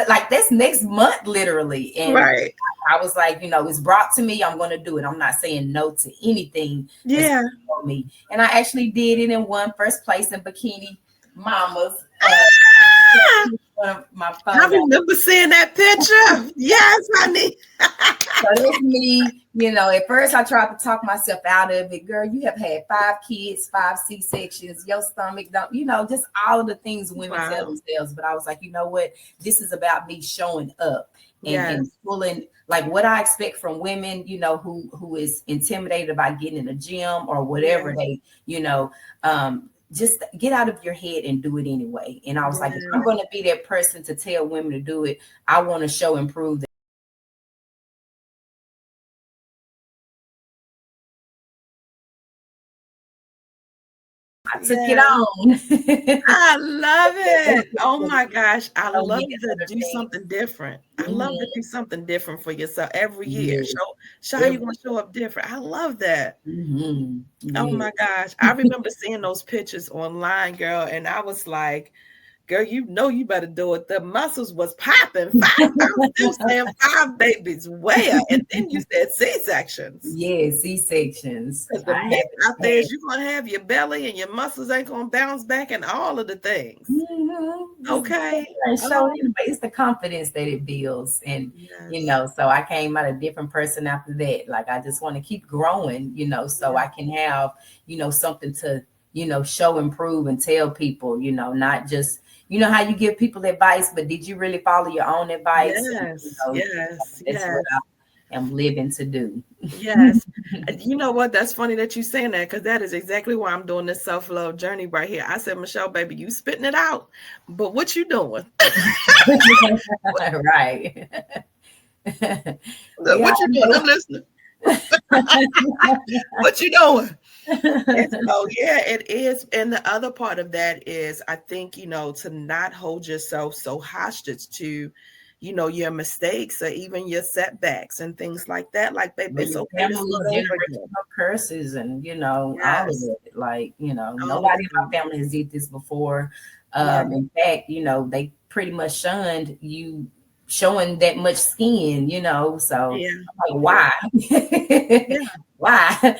Like that's next month, literally. And I was like, it's brought to me. I'm going to do it. I'm not saying no to anything. Yeah. For me. And I actually did it and won first place in Bikini Mamas. I remember seeing that picture. Yes, honey. So that's me. At first I tried to talk myself out of it. Girl, you have had 5 kids, 5 C-sections, your stomach don't, just all of the things women tell themselves. But I was like, you know what? This is about me showing up and pulling like what I expect from women, who is intimidated about getting in a gym or whatever they, just get out of your head and do it anyway. And I was like, if I'm going to be that person to tell women to do it, I want to show and prove that. I took it on. I love it. Oh my gosh. I love to do something different. I love to do something different for yourself every year. Show how you want to show up different. I love that. Oh my gosh. I remember seeing those pictures online, girl. And I was like, girl, you better do it. The muscles was popping. 5. I was still saying 5 babies. Where? And then you said C-sections. Yeah, C-sections. The myth out there is you're going to have your belly and your muscles ain't going to bounce back and all of the things. Okay. So it's the confidence that it builds. And, so I came out a different person after that. Like, I just want to keep growing, so I can have, something to, show and prove and tell people, not just, how you give people advice, but did you really follow your own advice? Yes, that's what I am living to do. Yes. You know what? That's funny that you're saying that, because that is exactly why I'm doing this self-love journey right here. I said, Michelle, baby, you spitting it out, but what you doing? Right. What you doing? I'm listening. What you doing? So it is. And the other part of that is, I think, to not hold yourself so hostage to, your mistakes or even your setbacks and things like that. Like, baby, Well, it's your okay to family, start over again. generational curses, and all of Yes, it. Like, all of nobody in it. my family has did this before. Yeah, In fact, they pretty much shunned you showing that much skin. So yeah, I'm like, yeah, why? yeah, Why?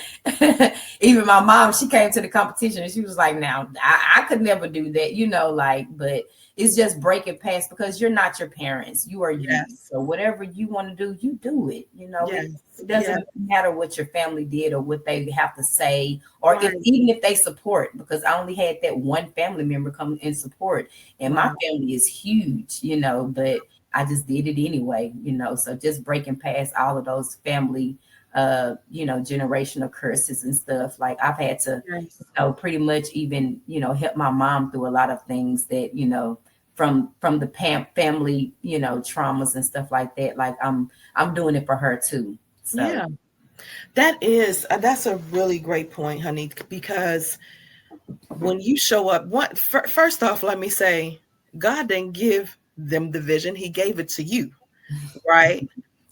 Even my mom, she came to the competition and she was like, now I could never do that, like, but it's just breaking past, because you're not your parents, you are you. yes, So whatever you want to do, you do it. yes, It yes, doesn't matter what your family did or what they have to say, or if right. even if they support, because I only had that one family member come and support, and my Wow. family is huge, but I just did it anyway. So just breaking past all of those family generational curses and stuff. Like, I've had to, Yes. pretty much even, help my mom through a lot of things that, from the family, traumas and stuff like that. Like, I'm doing it for her too. So Yeah. That's a really great point, honey, because when you show up, first off, let me say, God didn't give them the vision, he gave it to you, right?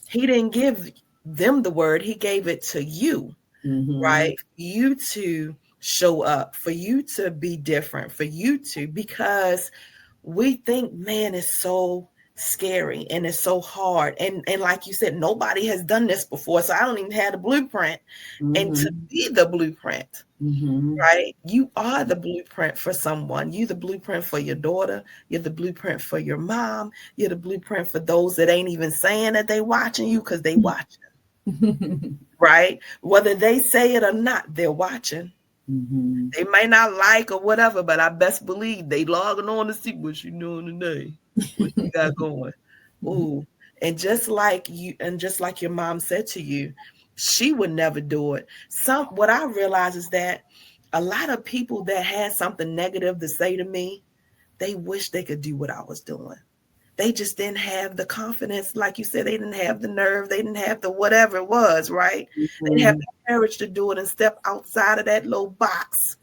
He didn't give them the word, he gave it to you, mhm, right? For you to show up, for you to be different, for you to, because we think, man, it's so scary and it's so hard. And like you said, nobody has done this before. So I don't even have the blueprint. And to mhm, be the blueprint, mhm, right? You are the blueprint for someone. You're the blueprint for your daughter. You're the blueprint for your mom. You're the blueprint for those that ain't even saying that they watching you, because they watching, right? Whether they say it or not, they're watching. mhm. They may not like or whatever, but I best believe they logging on to see what you doing today, what you got going. Ooh, and just like your mom said to you, she would never do it. What I realize is that a lot of people that had something negative to say to me, they wish they could do what I was doing. They just didn't have the confidence, like you said, they didn't have the nerve, they didn't have the whatever it was, right? They didn't have Mhm, the courage to do it and step outside of that little box,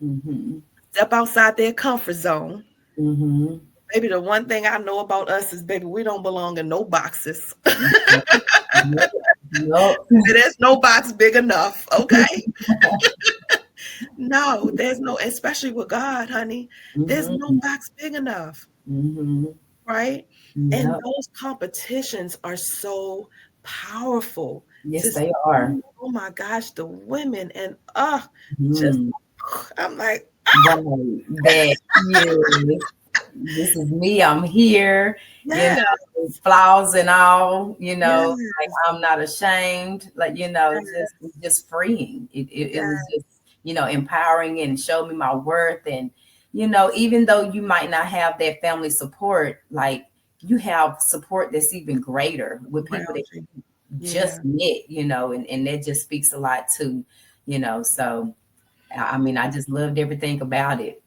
mhm, step outside their comfort zone. mhm. Maybe the one thing I know about us is, baby, we don't belong in no boxes. Nope, nope. There's no box big enough, okay? No, there's no, especially with God, honey, there's no Mhm, box big enough, mhm. right? And Yep. those competitions are so powerful to Yes, see, they are. oh my gosh, the women, and just, Mhm. I'm like, Right. That is, this is me. I'm here, yeah, flaws and all, yes, like, I'm not ashamed. Like, just freeing. It yes, was just, empowering, and showed me my worth. And, even though you might not have that family support, like, you have support that's even greater with people around that you. Yeah. just met, and that just speaks a lot too, so I mean, I just loved everything about it.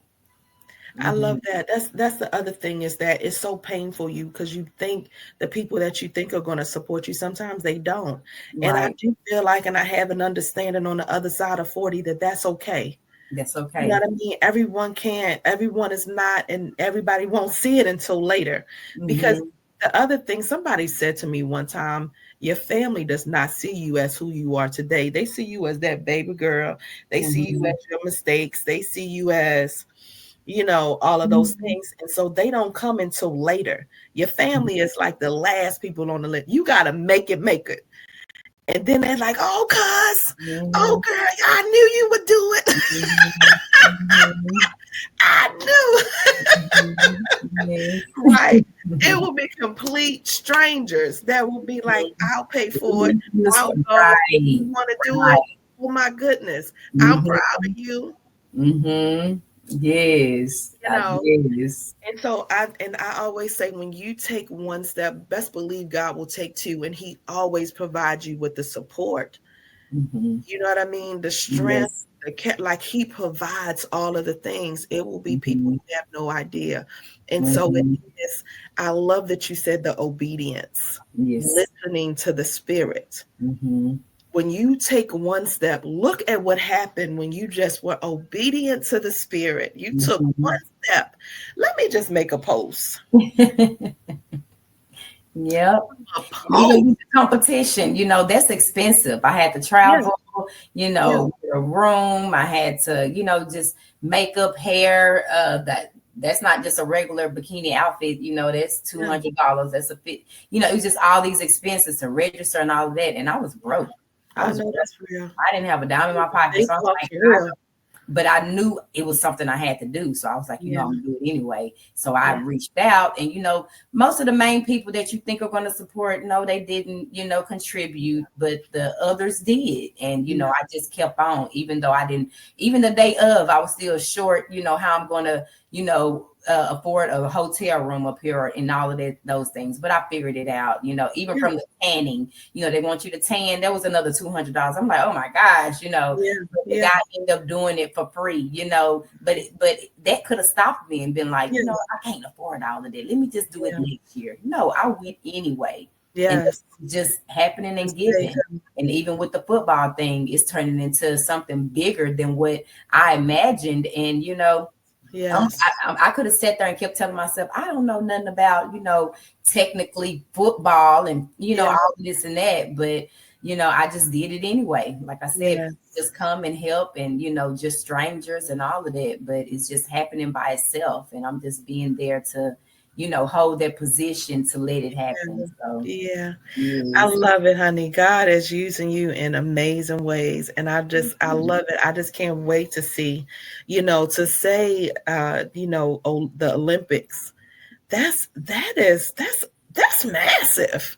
I love Mhm. that. That's the other thing, is that it's so painful you, because you think the people that you think are going to support you, sometimes they don't. And I Right. do feel like, and I have an understanding on the other side of 40, that that's okay. That's You know okay. what I mean? Everyone can't, everyone is not, and everybody won't see it until later. Because Mhm. the other thing, somebody said to me one time, your family does not see you as who you are today. They see you as that baby girl. They see you as Mhm. your mistakes. They see you as, all of those Mhm. things. And so they don't come until later. Your family is like the last people on the list. You got to make it. And then they're like, oh, cuz, oh, Mhm. girl, I knew you would do it. Mhm. Mhm. I knew. Mhm. Yes. Right. It will be complete strangers that will be like, I'll pay for it. I'll go. You Right. want to do it? Right. Oh, my goodness. I'm proud of Mhm. you. Mhm. Yes. You know, Yes. And so I always say, when you take one step, best believe God will take two, and he always provides you with the support. Mhm. You know what I mean? The strength, Yes. like he provides all of the things. It will be people Mhm. you have no idea. And so it Mhm. is, I love that you said the obedience, Yes. listening to the spirit. Mhm. When you take one step, look at what happened when you just were obedient to the spirit. You took one Mhm. step. Let me just make a post. Yep. A And even post. with the competition, that's expensive. I had to Yeah, travel, yeah, a room. I had to, just makeup, hair. That's not just a regular bikini outfit. That's yeah. $200. That's a fit. It was just all these expenses to register and all of that. And I was broke. I I was know broke. that's real. I didn't have a dime in my pocket. They So I was talk like, for real. but I knew it was something I had to do. So I was like, Yeah, I'm gonna do it anyway. So I yeah, reached out, and most of the main people that you think are going to support, no, they didn't, contribute, but the others did. And yeah, I just kept on, even though I didn't, even the day of, I was still short, how I'm gonna, afford a hotel room up here and all of those things. But I figured it out, even yeah, from the tanning, they want you to tan. There was another $200. I'm like, oh my gosh, yeah, the yeah, guy ended up doing it for free, but that could have stopped me and been like, yes, I can't afford all of that. Let me just do it yeah, next year. No, I went anyway. And yes. just happening and Just say giving. And even with the football thing, it's turning into something bigger than what I imagined. And yes, I could have sat there and kept telling myself, I don't know nothing about, technically football and, yeah, all this and that. But, I just did it anyway. Like I said, yes, just come and help and, just strangers and all of that. But it's just happening by itself. And I'm just being there to, hold that position to let it happen. So, yeah. I yes. love it, honey. God is using you in amazing ways. And I Mhm. love it. I just can't wait to see, to say, the Olympics. That's massive.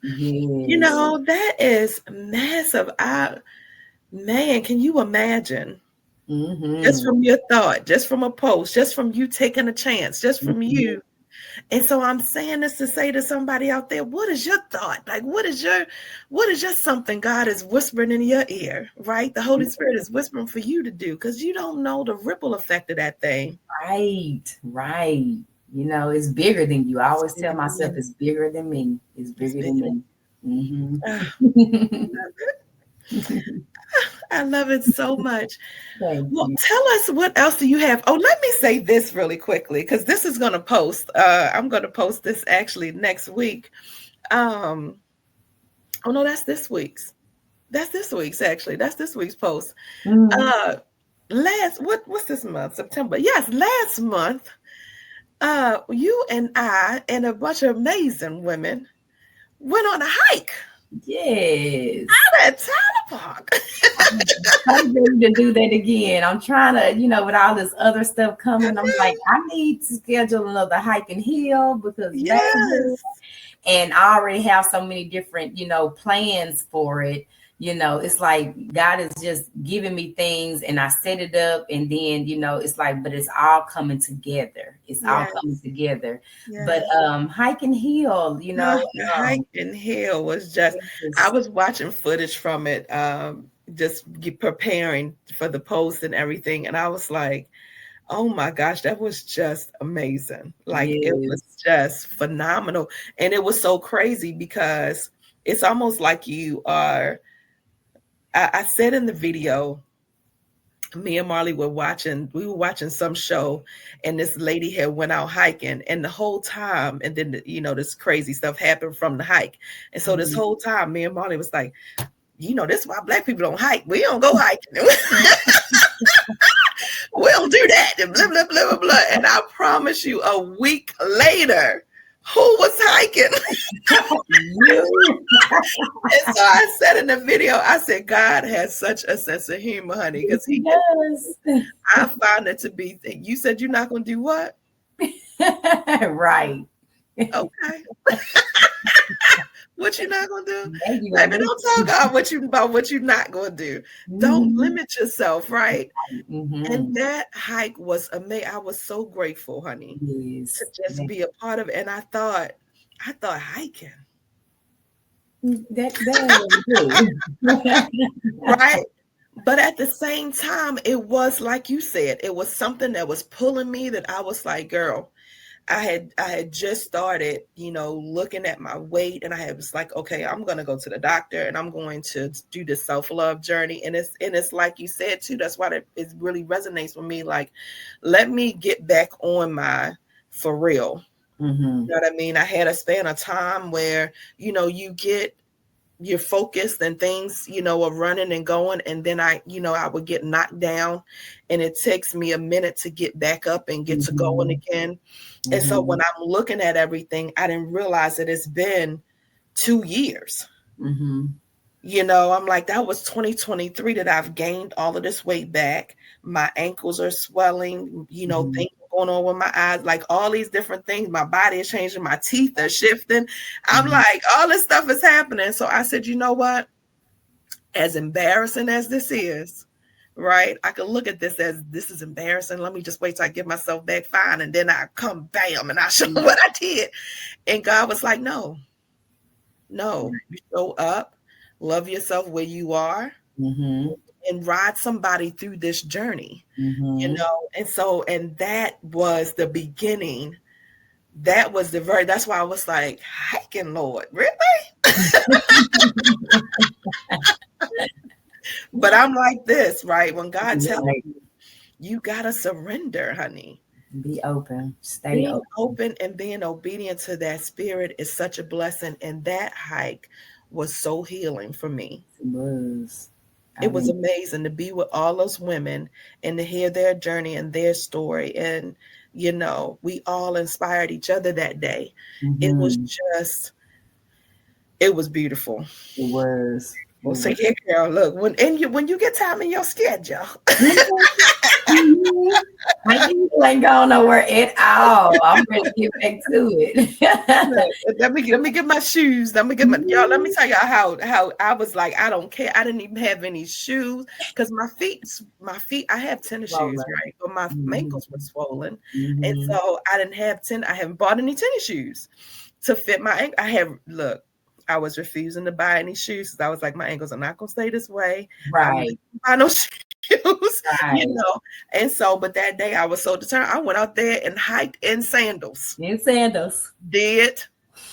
Yes. That is massive. Man, can you imagine? Just Mm-hmm. from your thought, just from a post, just from you taking a chance, just from Mm-hmm. you. And so I'm saying this to say to somebody out there, what is your thought? Like, what is just something God is whispering in your ear, right? The Holy Spirit is whispering for you to do because you don't know the ripple effect of that thing. Right, right. It's bigger than you. I It's always tell bigger than myself you. it's bigger than me. It's It's bigger than bigger. me. Ah, Mm-hmm. I love it so much. Thank Well, you. tell us what else do you have? Oh, let me say this really quickly because this is going to post. I'm going to post this actually next week. Um, oh no, that's this week's. That's this week's actually. That's this week's post. Mhm. Uh, what's this month? September. Yes, last month. You and I and a bunch of amazing women went on a hike Yes. at Tyler Park. I'm ready to do that again. I'm trying to, with all this other stuff coming, I'm like, I need to schedule another hike and hill because baby, Yes. and I already have so many different, plans for it. It's like God is just giving me things and I set it up and then, it's like, but it's all coming together. It's all Yes. coming together. But Yes. hike and heal, The hike and hill was just, I it's, was watching footage from it, just preparing for the post and everything. And I was like, oh my gosh, that was just amazing. Like it was yes. just phenomenal. And it was so crazy because it's almost like I said in the video, me and Marley we were watching some show and this lady had went out hiking and the whole time, and then, this crazy stuff happened from the hike. And so this Mhm. whole time, me and Marley was like, this is why Black people don't hike. We don't go hiking. We don't do that. And blah, blah, blah, blah, blah. And I promise you, a week later, who was hiking? You. And so I said in the video, I said, God has such a sense of humor, honey, Yes, because he does. I found it to be, you said you're not going to do what? Right. Okay. What you not gonna do? Now you Baby, gonna do don't tell God about what you're not gonna do. Don't it. limit yourself, right? And Mhm. that hike was amazing. I was so grateful, honey, to Yes. just be a part of it. And I thought hiking, That was good. right? But at the same time, it was like you said, it was something that was pulling me that I was like, girl, I had just started, looking at my weight, and I was like, okay, I'm gonna go to the doctor and I'm going to do this self-love journey. And it's like you said too, that's why it really resonates with me. Like, let me get back on my for real. Mm-hmm. You know what I mean? I had a span of time where, you're focused and things, are running and going. And then I would get knocked down, and it takes me a minute to get back up and get to going again. And so when I'm looking at everything, I didn't realize that it's been 2 years. I'm like, that was 2023 that I've gained all of this weight back. My ankles are swelling, things going on with my eyes, like all these different things. My body is changing, my teeth are shifting. I'm like, all this stuff is happening. So I said, you know what? As embarrassing as this is, right? I can look at this as, this is embarrassing. Let me just wait till I get myself back fine. And then I come, bam, and I show what I did. And God was like, no, you show up, love yourself where you are, and ride somebody through this journey, and that was the beginning. That's why I was like, hiking, Lord, really? But I'm like this, right? When God tells you gotta surrender, honey. Be open. Stay being open and being obedient to that spirit is such a blessing. And that hike was so healing for me. It was amazing to be with all those women and to hear their journey and their story. And, we all inspired each other that day. It was beautiful. It was. Well, so yeah, girl, look, when you get time in your schedule. You ain't going nowhere at all. I'm ready to get back to it. Let me get my shoes. Let me tell y'all how I was like, I don't care. I didn't even have any shoes because my feet, I have tennis shoes, right? But my ankles were swollen. And so I haven't bought any tennis shoes to fit my ankle. I was refusing to buy any shoes because I was like, my ankles are not gonna stay this way. Right. I no shoes, And so, but that day I was so determined. I went out there and hiked in sandals. Did.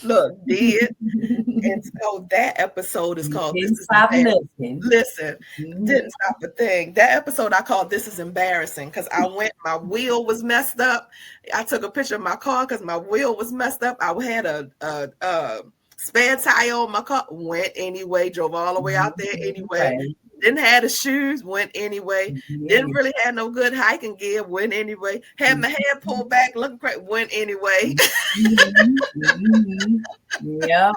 And so that episode is called Didn't Stop Nothing. Listen, didn't stop a thing. That episode I called This Is Embarrassing because my wheel was messed up. I took a picture of my car because my wheel was messed up. I had a spare tire on my car, went anyway, drove all the way out there anyway. Didn't have the shoes, went anyway. Didn't really have no good hiking gear, went anyway. Had my hair pulled back, looking crazy, went anyway. Yeah.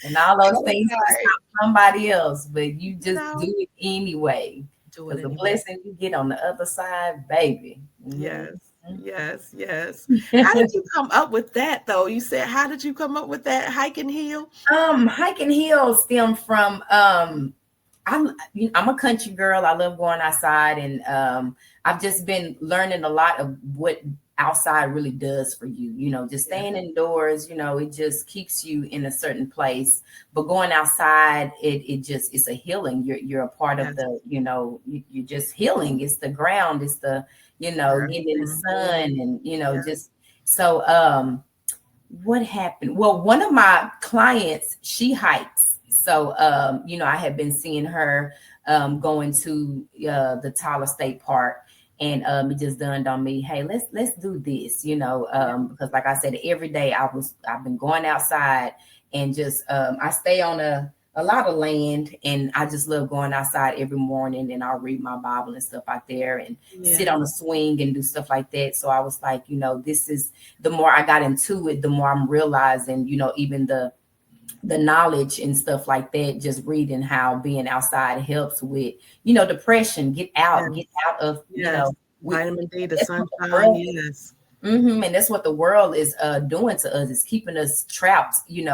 And all those things stop somebody else, but you just do it anyway. Because the blessing you get on the other side, baby. Yes. How did you come up with that, though? You said, how did you come up with that hike and heel? Hike and heel stem from I'm a country girl. I love going outside, and I've just been learning a lot of what outside really does for you. Just staying indoors, it just keeps you in a certain place. But going outside, it's a healing. You're a part of the, you're just healing. It's the ground. It's the, getting in the sun, and just so. What happened? Well, one of my clients, she hikes. So, I had been seeing her going to the Tyler State Park, and it just dawned on me, hey, let's do this, because like I said, every day I've been going outside and just I stay on a lot of land, and I just love going outside every morning, and I'll read my Bible and stuff out there and sit on a swing and do stuff like that. So I was like, this is, the more I got into it, the more I'm realizing, even the knowledge and stuff like that, just reading how being outside helps with, depression, get out of, vitamin D, the sunshine. Yes. And that's what the world is doing to us. It's keeping us trapped, in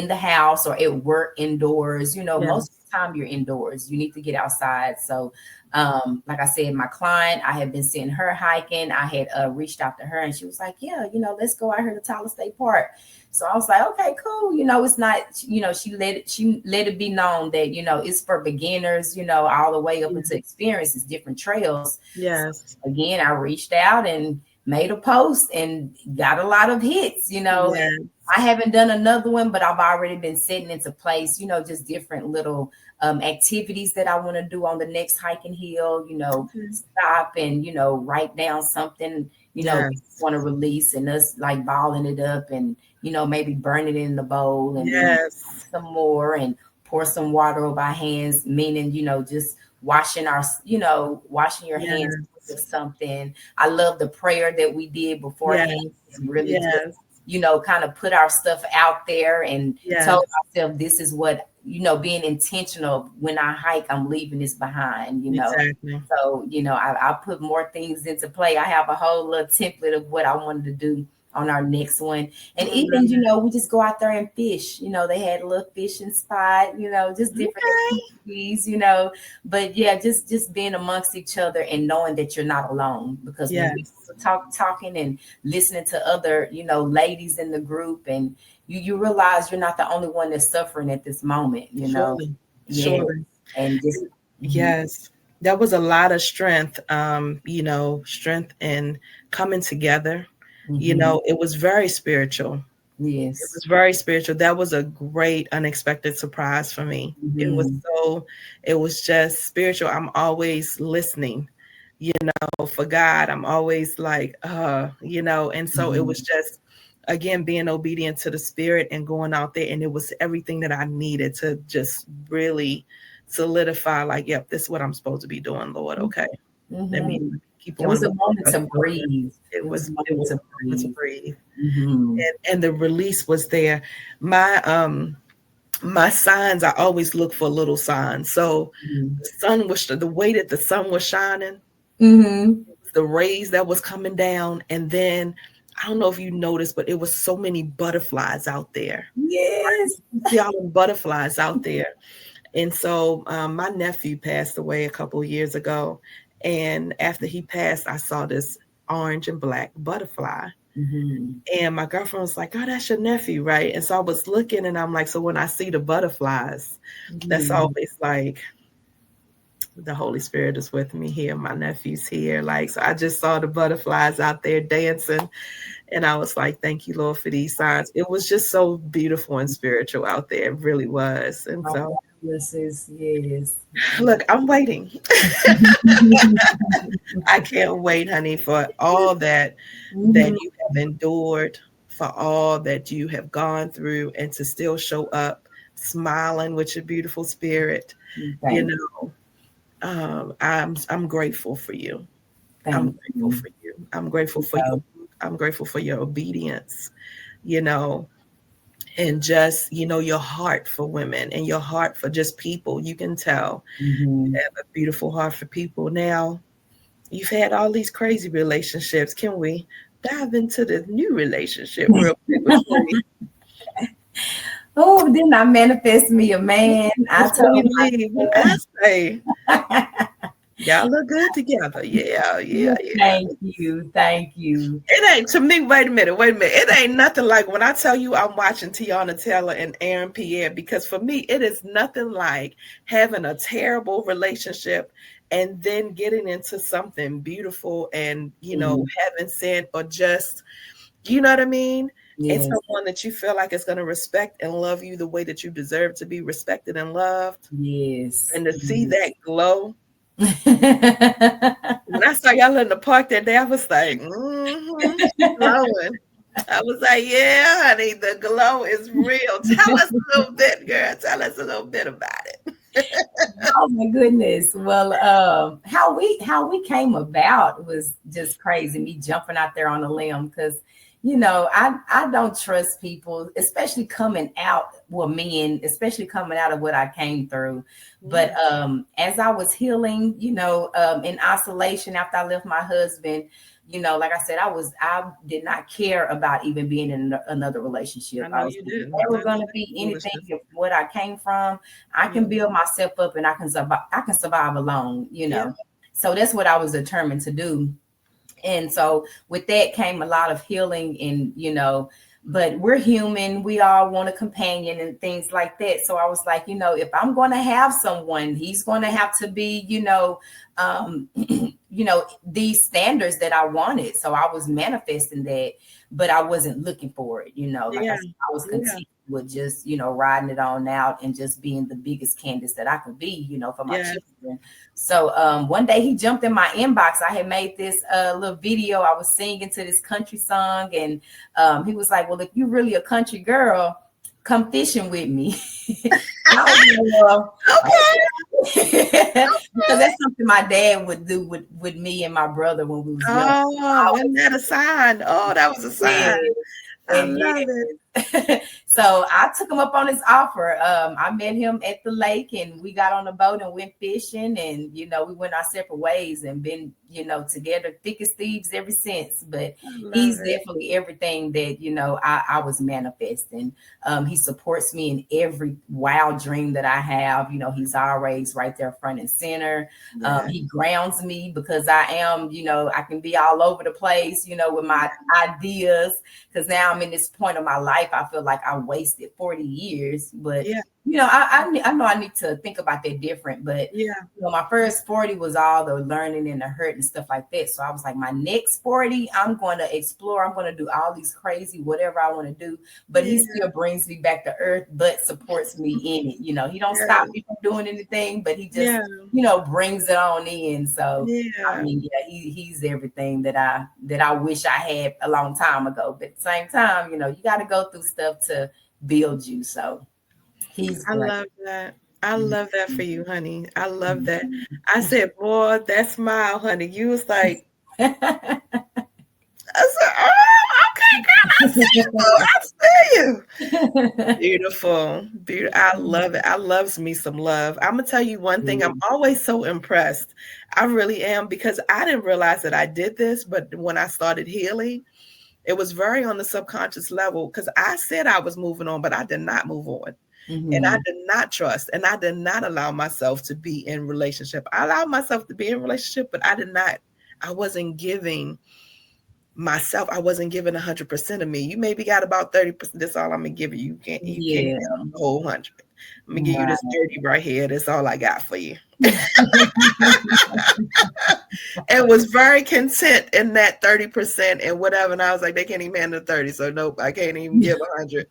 the house or at work indoors. Most of the time you're indoors. You need to get outside. So, like I said, my client, I had been seeing her hiking. I had reached out to her, and she was like, yeah, let's go out here to Tyler State Park. So I was like, okay, cool. It's not, she let it be known that, it's for beginners, all the way up into experiences, different trails. Yes. So again, I reached out, and made a post and got a lot of hits, you know. Yes. I haven't done another one, but I've already been setting into place, you know, just different little activities that I want to do on the next hiking hill, you know, stop and, you know, write down something, you know, want to release, and us like balling it up and, you know, maybe burn it in the bowl and then some more and pour some water over our hands, meaning, you know, just washing washing your hands with something. I love the prayer that we did beforehand and really just, you know, kind of put our stuff out there and told ourselves this is what, you know, being intentional. When I hike, I'm leaving this behind, you know. So, you know, I put more things into play. I have a whole little template of what I wanted to do on our next one. And even, you know, we just go out there and fish. You know, they had a little fishing spot, you know, just different activities, you know. But yeah, just being amongst each other and knowing that you're not alone. Because when we talking and listening to other, you know, ladies in the group, and you realize you're not the only one that's suffering at this moment, you know. And just there was a lot of strength, you know, strength in coming together. You know, it was very spiritual. It was very spiritual. That was a great unexpected surprise for me. It was just spiritual. I'm always listening, you know, for God. I'm always like, you know, and so it was just, again, being obedient to the Spirit and going out there. And it was everything that I needed to just really solidify, like, yep, this is what I'm supposed to be doing, Lord. Okay. Let me keep on. It was a moment to breathe. It was a moment to breathe. And the release was there. My signs, I always look for little signs. So the sun was, the way that the sun was shining, the rays that was coming down, and then I don't know if you noticed, but it was so many butterflies out there. Yes. See all the butterflies out there. And so my nephew passed away a couple of years ago. And after he passed, I saw this orange and black butterfly. And my girlfriend was like, oh, that's your nephew, right? And so I was looking and I'm like, so when I see the butterflies, that's always like, the Holy Spirit is with me here. My nephew's here. Like, so I just saw the butterflies out there dancing. And I was like, thank you, Lord, for these signs. It was just so beautiful and spiritual out there. It really was. And so, look, I'm waiting. I can't wait, honey, for all that you have endured, for all that you have gone through, and to still show up smiling with your beautiful spirit. You know, I'm grateful for you. I'm grateful for you. I'm grateful for you. I'm grateful for your obedience, you know, and just, you know, your heart for women and your heart for just people. You can tell you have a beautiful heart for people. Now, you've had all these crazy relationships. Can we dive into the new relationship real quick? Oh, didn't I manifest me a man? I told you. I say, y'all look good together. Yeah. Thank you. It ain't, to me, wait a minute. It ain't nothing like when I tell you I'm watching Tiana Taylor and Aaron Pierre, because for me, it is nothing like having a terrible relationship and then getting into something beautiful and, you know, having sent or just, you know what I mean? And someone that you feel like is going to respect and love you the way that you deserve to be respected and loved. And to see that glow. When I saw y'all in the park that day, I was like, glowing. I was like, yeah, honey, the glow is real. Tell us a little bit, girl. Tell us a little bit about it. Oh my goodness. Well, how we came about was just crazy. Me jumping out there on a limb, because, you know, I don't trust people, especially coming out, well, men, especially coming out of what I came through. But as I was healing, you know, in isolation after I left my husband, you know, like I said, I did not care about even being in another relationship. I was never going to be anything of what I came from. I can build myself up and I can survive alone, you know. So that's what I was determined to do. And so with that came a lot of healing, and, you know, but we're human. We all want a companion and things like that. So I was like, you know, if I'm going to have someone, he's going to have to be, you know, these standards that I wanted. So I was manifesting that, but I wasn't looking for it, like I said, I was content with just, riding it on out and just being the biggest Candice that I could be, for my children. So one day he jumped in my inbox. I had made this little video. I was singing to this country song, and he was like, well, if you're really a country girl, come fishing with me. Because that's something my dad would do with me and my brother when we was young. Oh, wasn't that a sign? Oh, that was a sign. I love it. So I took him up on his offer. I met him at the lake, and we got on the boat and went fishing, and we went our separate ways and been together thick as thieves ever since. But he's definitely everything that I was manifesting. He supports me in every wild dream that I have. He's always right there front and center. He grounds me because I am I can be all over the place with my ideas, because now I'm in this point of my life. I feel like I wasted 40 years, but I know I need to think about that different. But my first 40 was all the learning and the hurt and stuff like that. So I was like, my next 40, I'm going to explore. I'm going to do all these crazy whatever I want to do. But he still brings me back to earth, but supports me in it. He don't stop me from doing anything, but he just brings it on in. So I mean, he's everything that I wish I had a long time ago. But at the same time, you got to go through stuff to build you. So he's I love that. I love that for you, honey. I love that. I said, boy, that smile, honey. You was like, I said, oh, okay, girl, I see you. I see you. Beautiful. Beautiful. I love it. I loves me some love. I'm going to tell you one thing. I'm always so impressed. I really am, because I didn't realize that I did this, but when I started healing, it was very on the subconscious level, because I said I was moving on, but I did not move on. And I did not trust, and I did not allow myself to be in relationship. I allowed myself to be in relationship, but I wasn't giving myself, I wasn't giving 100% of me. You maybe got about 30%. That's all I'm going to give you. You can't get the whole 100. I'm going to give you this 30 right here. That's all I got for you. And was very content in that 30% and whatever. And I was like, they can't even handle 30. So nope, I can't even give 100.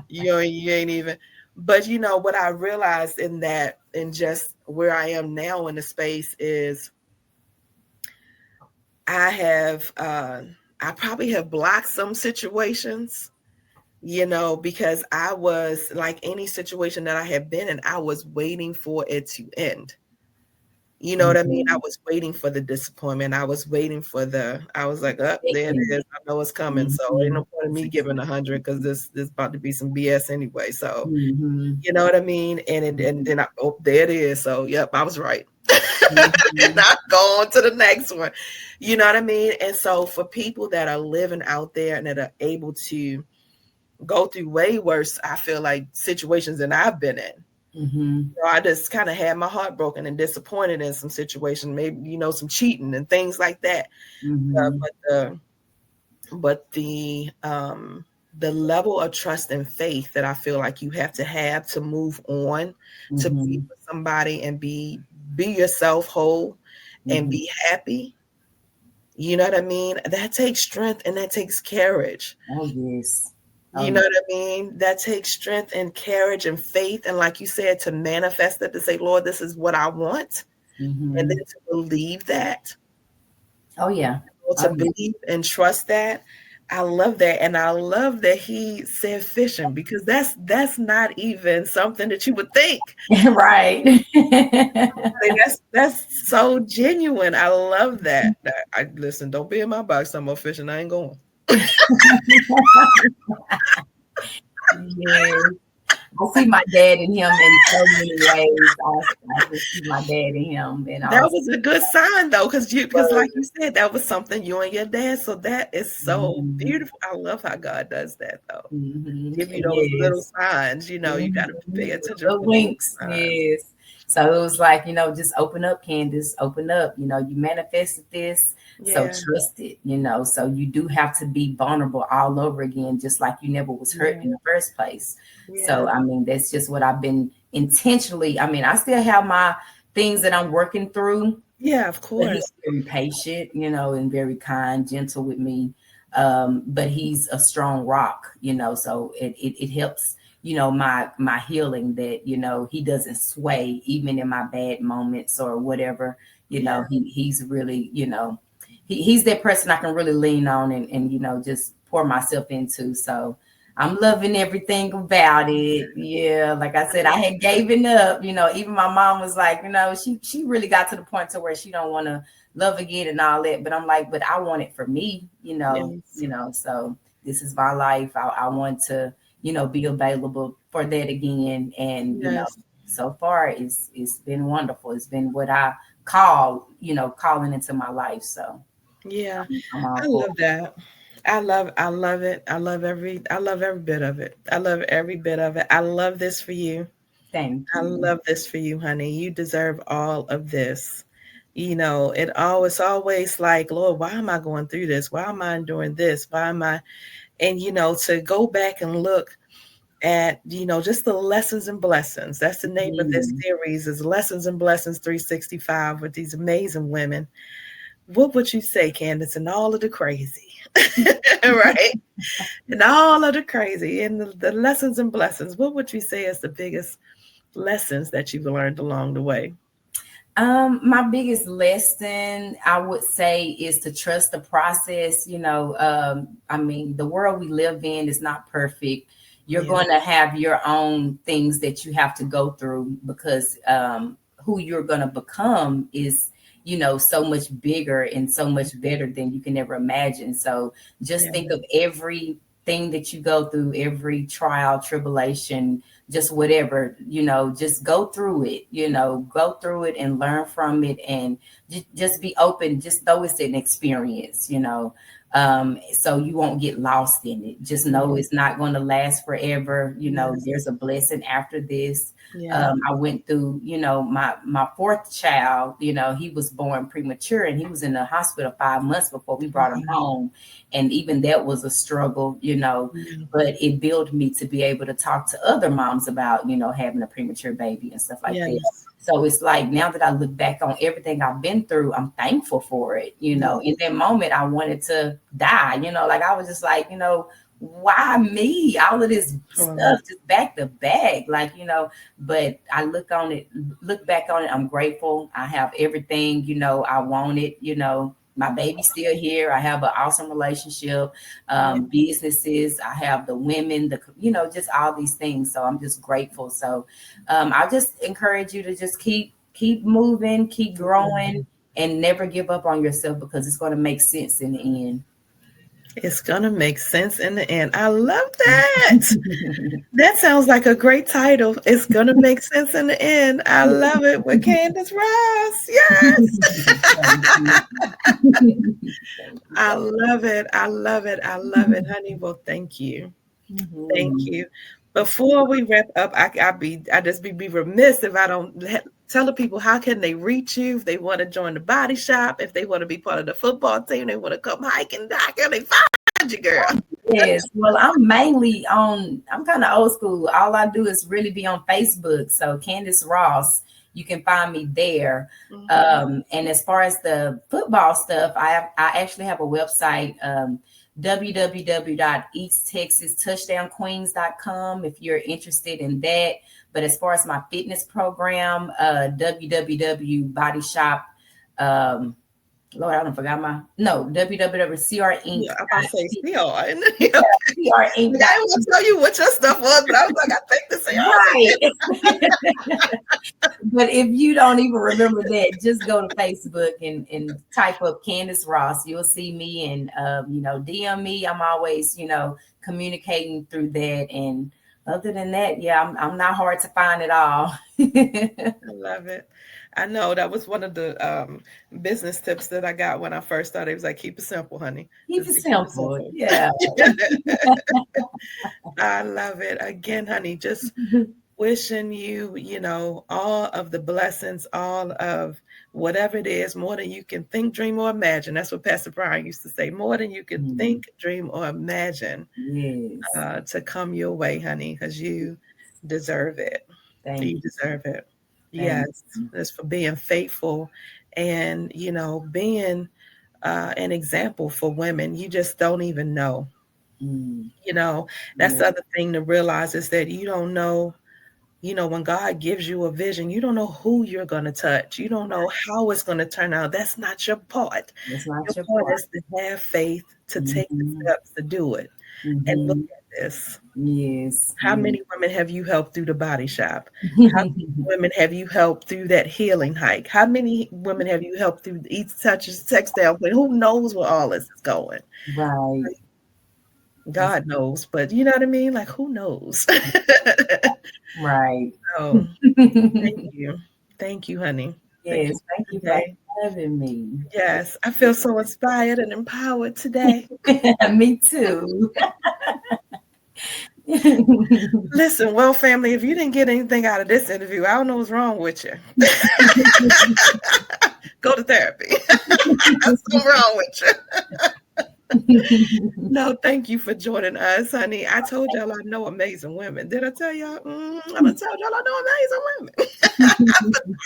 You ain't even. But what I realized in that, and just where I am now in the space, is I probably have blocked some situations, because I was like any situation that I have been in, I was waiting for it to end. You know what I mean? I was waiting for the disappointment. I was waiting for I was like, oh, there it is. I know it's coming. So ain't no point in me giving 100, because this about to be some BS anyway. So, you know what I mean? And then there it is. So, yep, I was right. And I'm going to the next one. You know what I mean? And so for people that are living out there and that are able to go through way worse, I feel like, situations than I've been in. I just kind of had my heart broken and disappointed in some situations, maybe, some cheating and things like that. But the level of trust and faith that I feel like you have to move on, to be with somebody and be yourself whole and be happy. You know what I mean? That takes strength and that takes courage. Oh, yes. You know what I mean? That takes strength and courage and faith. And like you said, to manifest it, to say, Lord, this is what I want. And then to believe that. Oh, yeah. To believe and trust that. I love that. And I love that he said fishing, because that's not even something that you would think. Right. That's so genuine. I love that. Listen, don't be in my box. I'm fishing. I ain't going. Yes. I see my dad in him in so many ways. I just see my dad in him. And that was a good sign, though, because like you said, that was something you and your dad. So that is so beautiful. I love how God does that, though. Give you those little signs. You got to pay attention. The winks. Yes. So it was like, just open up, Candice. Open up. You manifested this. So trust it, so you do have to be vulnerable all over again, just like you never was hurt in the first place. So, I mean, that's just what I've been intentionally. I mean, I still have my things that I'm working through, Yeah, of But he's course. very patient, and very kind, gentle with me. But he's a strong rock, so it helps, my healing, that, he doesn't sway even in my bad moments or whatever. Yeah. He's really, he's that person I can really lean on, and just pour myself into. So I'm loving everything about it. Yeah, like I said, I had given up. Even my mom was like, she really got to the point to where she don't want to love again and all that. But I'm like, but I want it for me. Yes. So this is my life. I want to, be available for that again. And Yes. so far it's been wonderful. It's been what I call, calling into my life. So Yeah. I'm I all for love that. I love it. I love every bit of it. I love every bit of it. I love this for you. it. Thank I you. love this for you, honey. You deserve all of this. It's always like, Lord, why am I going through this? Why am I doing this? Why am I? And to go back and look at, just the lessons and blessings. That's the name of this Mm. series, is Lessons and Blessings 365, with these amazing women. What would you say, Candice, and all of the crazy? Right? And all of the crazy and the lessons and blessings. What would you say is the biggest lessons that you've learned along the way? My biggest lesson, I would say, is to trust the process. I mean, the world we live in is not perfect. You're Yeah. going to have your own things that you have to go through, because who you're going to become is, so much bigger and so much better than you can ever imagine. So just Yeah. think of everything that you go through, every trial, tribulation, just whatever, just go through it and learn from it, and just be open, just though it's an experience, so you won't get lost in it. Just know Yeah. it's not going to last forever. Yes. There's a blessing after this. Yeah. I went through, my fourth child, he was born premature, and he was in the hospital 5 months before we brought him Wow. home. And even that was a struggle, Yeah. but it built me to be able to talk to other moms about, having a premature baby and stuff like that. Yes. So it's like, now that I look back on everything I've been through, I'm thankful for it. In Yes. that moment, I wanted to die, like I was just like, why me? All of this Totally. stuff just back to back, like, but I look back on it, I'm grateful. I have everything, I wanted, my baby's still here. I have an awesome relationship, Yeah. businesses. I have the women, just all these things. So I'm just grateful. So I just encourage you to just keep moving, keep growing, and never give up on yourself, because it's going to make sense in the end. It's gonna make sense in the end. I love that. That sounds like a great title. It's gonna make sense in the end. I love it, with Candice Ross. Yes. Thank you. Thank you I so much. love it. I love it. I love it, honey. Well, thank you. Thank Mhm. you. Before we wrap up, I just be remiss if I don't tell the people, how can they reach you if they want to join the body shop, if they want to be part of the football team, they want to come hiking. How can they find you, girl? Yes. Well, I'm kind of old school. All I do is really be on Facebook. So Candice Ross, you can find me there. Hmm. And as far as the football stuff, I actually have a website, www.easttexastouchdownqueens.com, if you're interested in that. But as far as my fitness program, www.bodyshop, um, Lord, I don't forgot my no www.crinc. Yeah, I'm about to say CR. Yeah, Like, I didn't want to tell you what your stuff was, but I was like, I think the CR. Right. But if you don't even remember that, just go to Facebook and type up Candice Ross. You'll see me, and DM me. I'm always, communicating through that. And other than that, yeah, I'm not hard to find at all. Keep I love it. I know that was one of the business tips that I got when I first started. It was like, keep it simple, honey. it Just keep it simple. simple. Yeah. I love it. Again, honey, just wishing you, all of the blessings, all of whatever it is, more than you can think, dream, or imagine. That's what Pastor Brian used to say, more than you can Mm, think, dream, or imagine, yes. to come your way, honey, because you deserve it. You Thank you. deserve it. Thank Yes, you. it's for being faithful and being an example for women. You just don't even know. Mm. That's Yeah. the other thing to realize, is that you don't know. When God gives you a vision, you don't know who you're going to touch. You don't know how it's going to turn out. That's not your part. That's not Your your part part. is to have faith, to take the Mm-hmm. steps to do it. And look Mm-hmm. at this. Yes. How Yes. many women have you helped through the body shop? How many women have you helped through that healing hike? How many women have you helped through each touches, textile? But who knows where all this is going? Right. That's God knows, but you know what I mean? Like, who knows? right. So, thank you. Thank you, honey. Thank you Yes. Thank for you for today. having me. Yes, I feel so inspired and empowered today. Me too. Listen, well, family, if you didn't get anything out of this interview, I don't know what's wrong with you. Go to therapy. What's wrong with you? No, thank you for joining us, honey. I told y'all I know amazing women. Did I tell y'all? I done told y'all I know amazing women.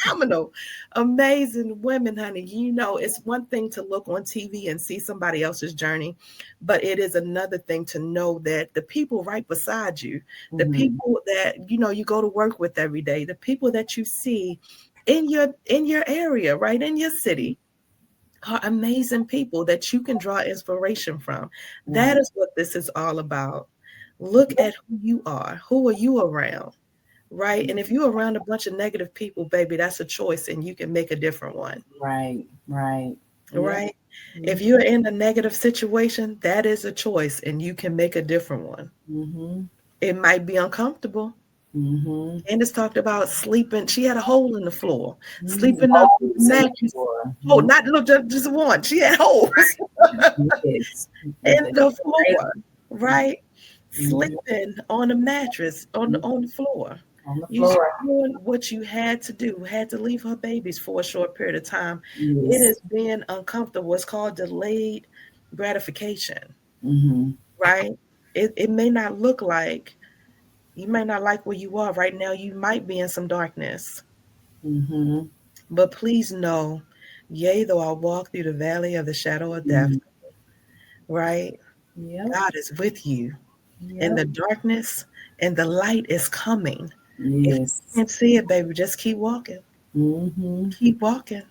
Phenomenal, amazing women, honey. It's one thing to look on TV and see somebody else's journey, but it is another thing to know that the people right beside you, the Mhm. people that you go to work with every day, the people that you see in your area, right in your city, are amazing people that you can draw inspiration from. That Right. is what this is all about. Look at who you are. Who are you around? Right. And if you're around a bunch of negative people, baby, that's a choice and you can make a different one. Right. Right. Yeah. Right. If you're in a negative situation, that is a choice and you can make a different one. Mm-hmm. It might be uncomfortable. Mm-hmm. Candice talked about sleeping. She had a hole in the floor, Mm-hmm. sleeping on the Always in the mattress. floor. Oh, Mhm. not look, just one. She had holes Yes. in With the the floor, crazy. right? Mhm. Sleeping on a mattress on Mhm. on the floor. On the You floor. doing what you had to do, had to leave her babies for a short period of time. It Yes. is being uncomfortable. It's called delayed gratification, Mm-hmm. right? It may not look like, you may not like where you are right now. You might be in some darkness, Mm-hmm. but please know, yea, though I walk through the valley of the shadow of death, Mm-hmm. right? Yep. God is with you in Yep. the darkness, and the light is coming. If you Yes. can't see it, baby, just keep walking. Mm-hmm. Keep walking.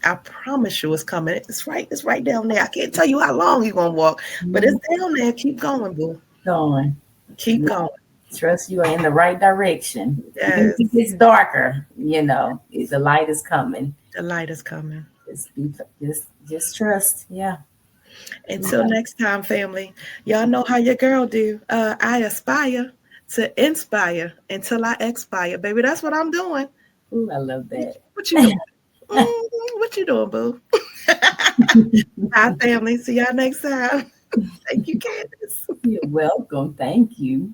I promise you it's coming. It's right down there. I can't tell you how long you're gonna walk, but it's Mm-hmm. down there. Keep going, boo. Going. Keep Yeah. going. Trust you are in the right direction. Even Yes, if it's darker, the light is coming. the light is coming. Just be, just trust. Yeah. Until next time, family. Y'all know how your girl do. I aspire to inspire until I expire, baby. That's what I'm doing. Ooh, I love that. What you doing? What you doing, boo? Bye, family. See y'all next time. Thank you, Candice. You're welcome. Thank you.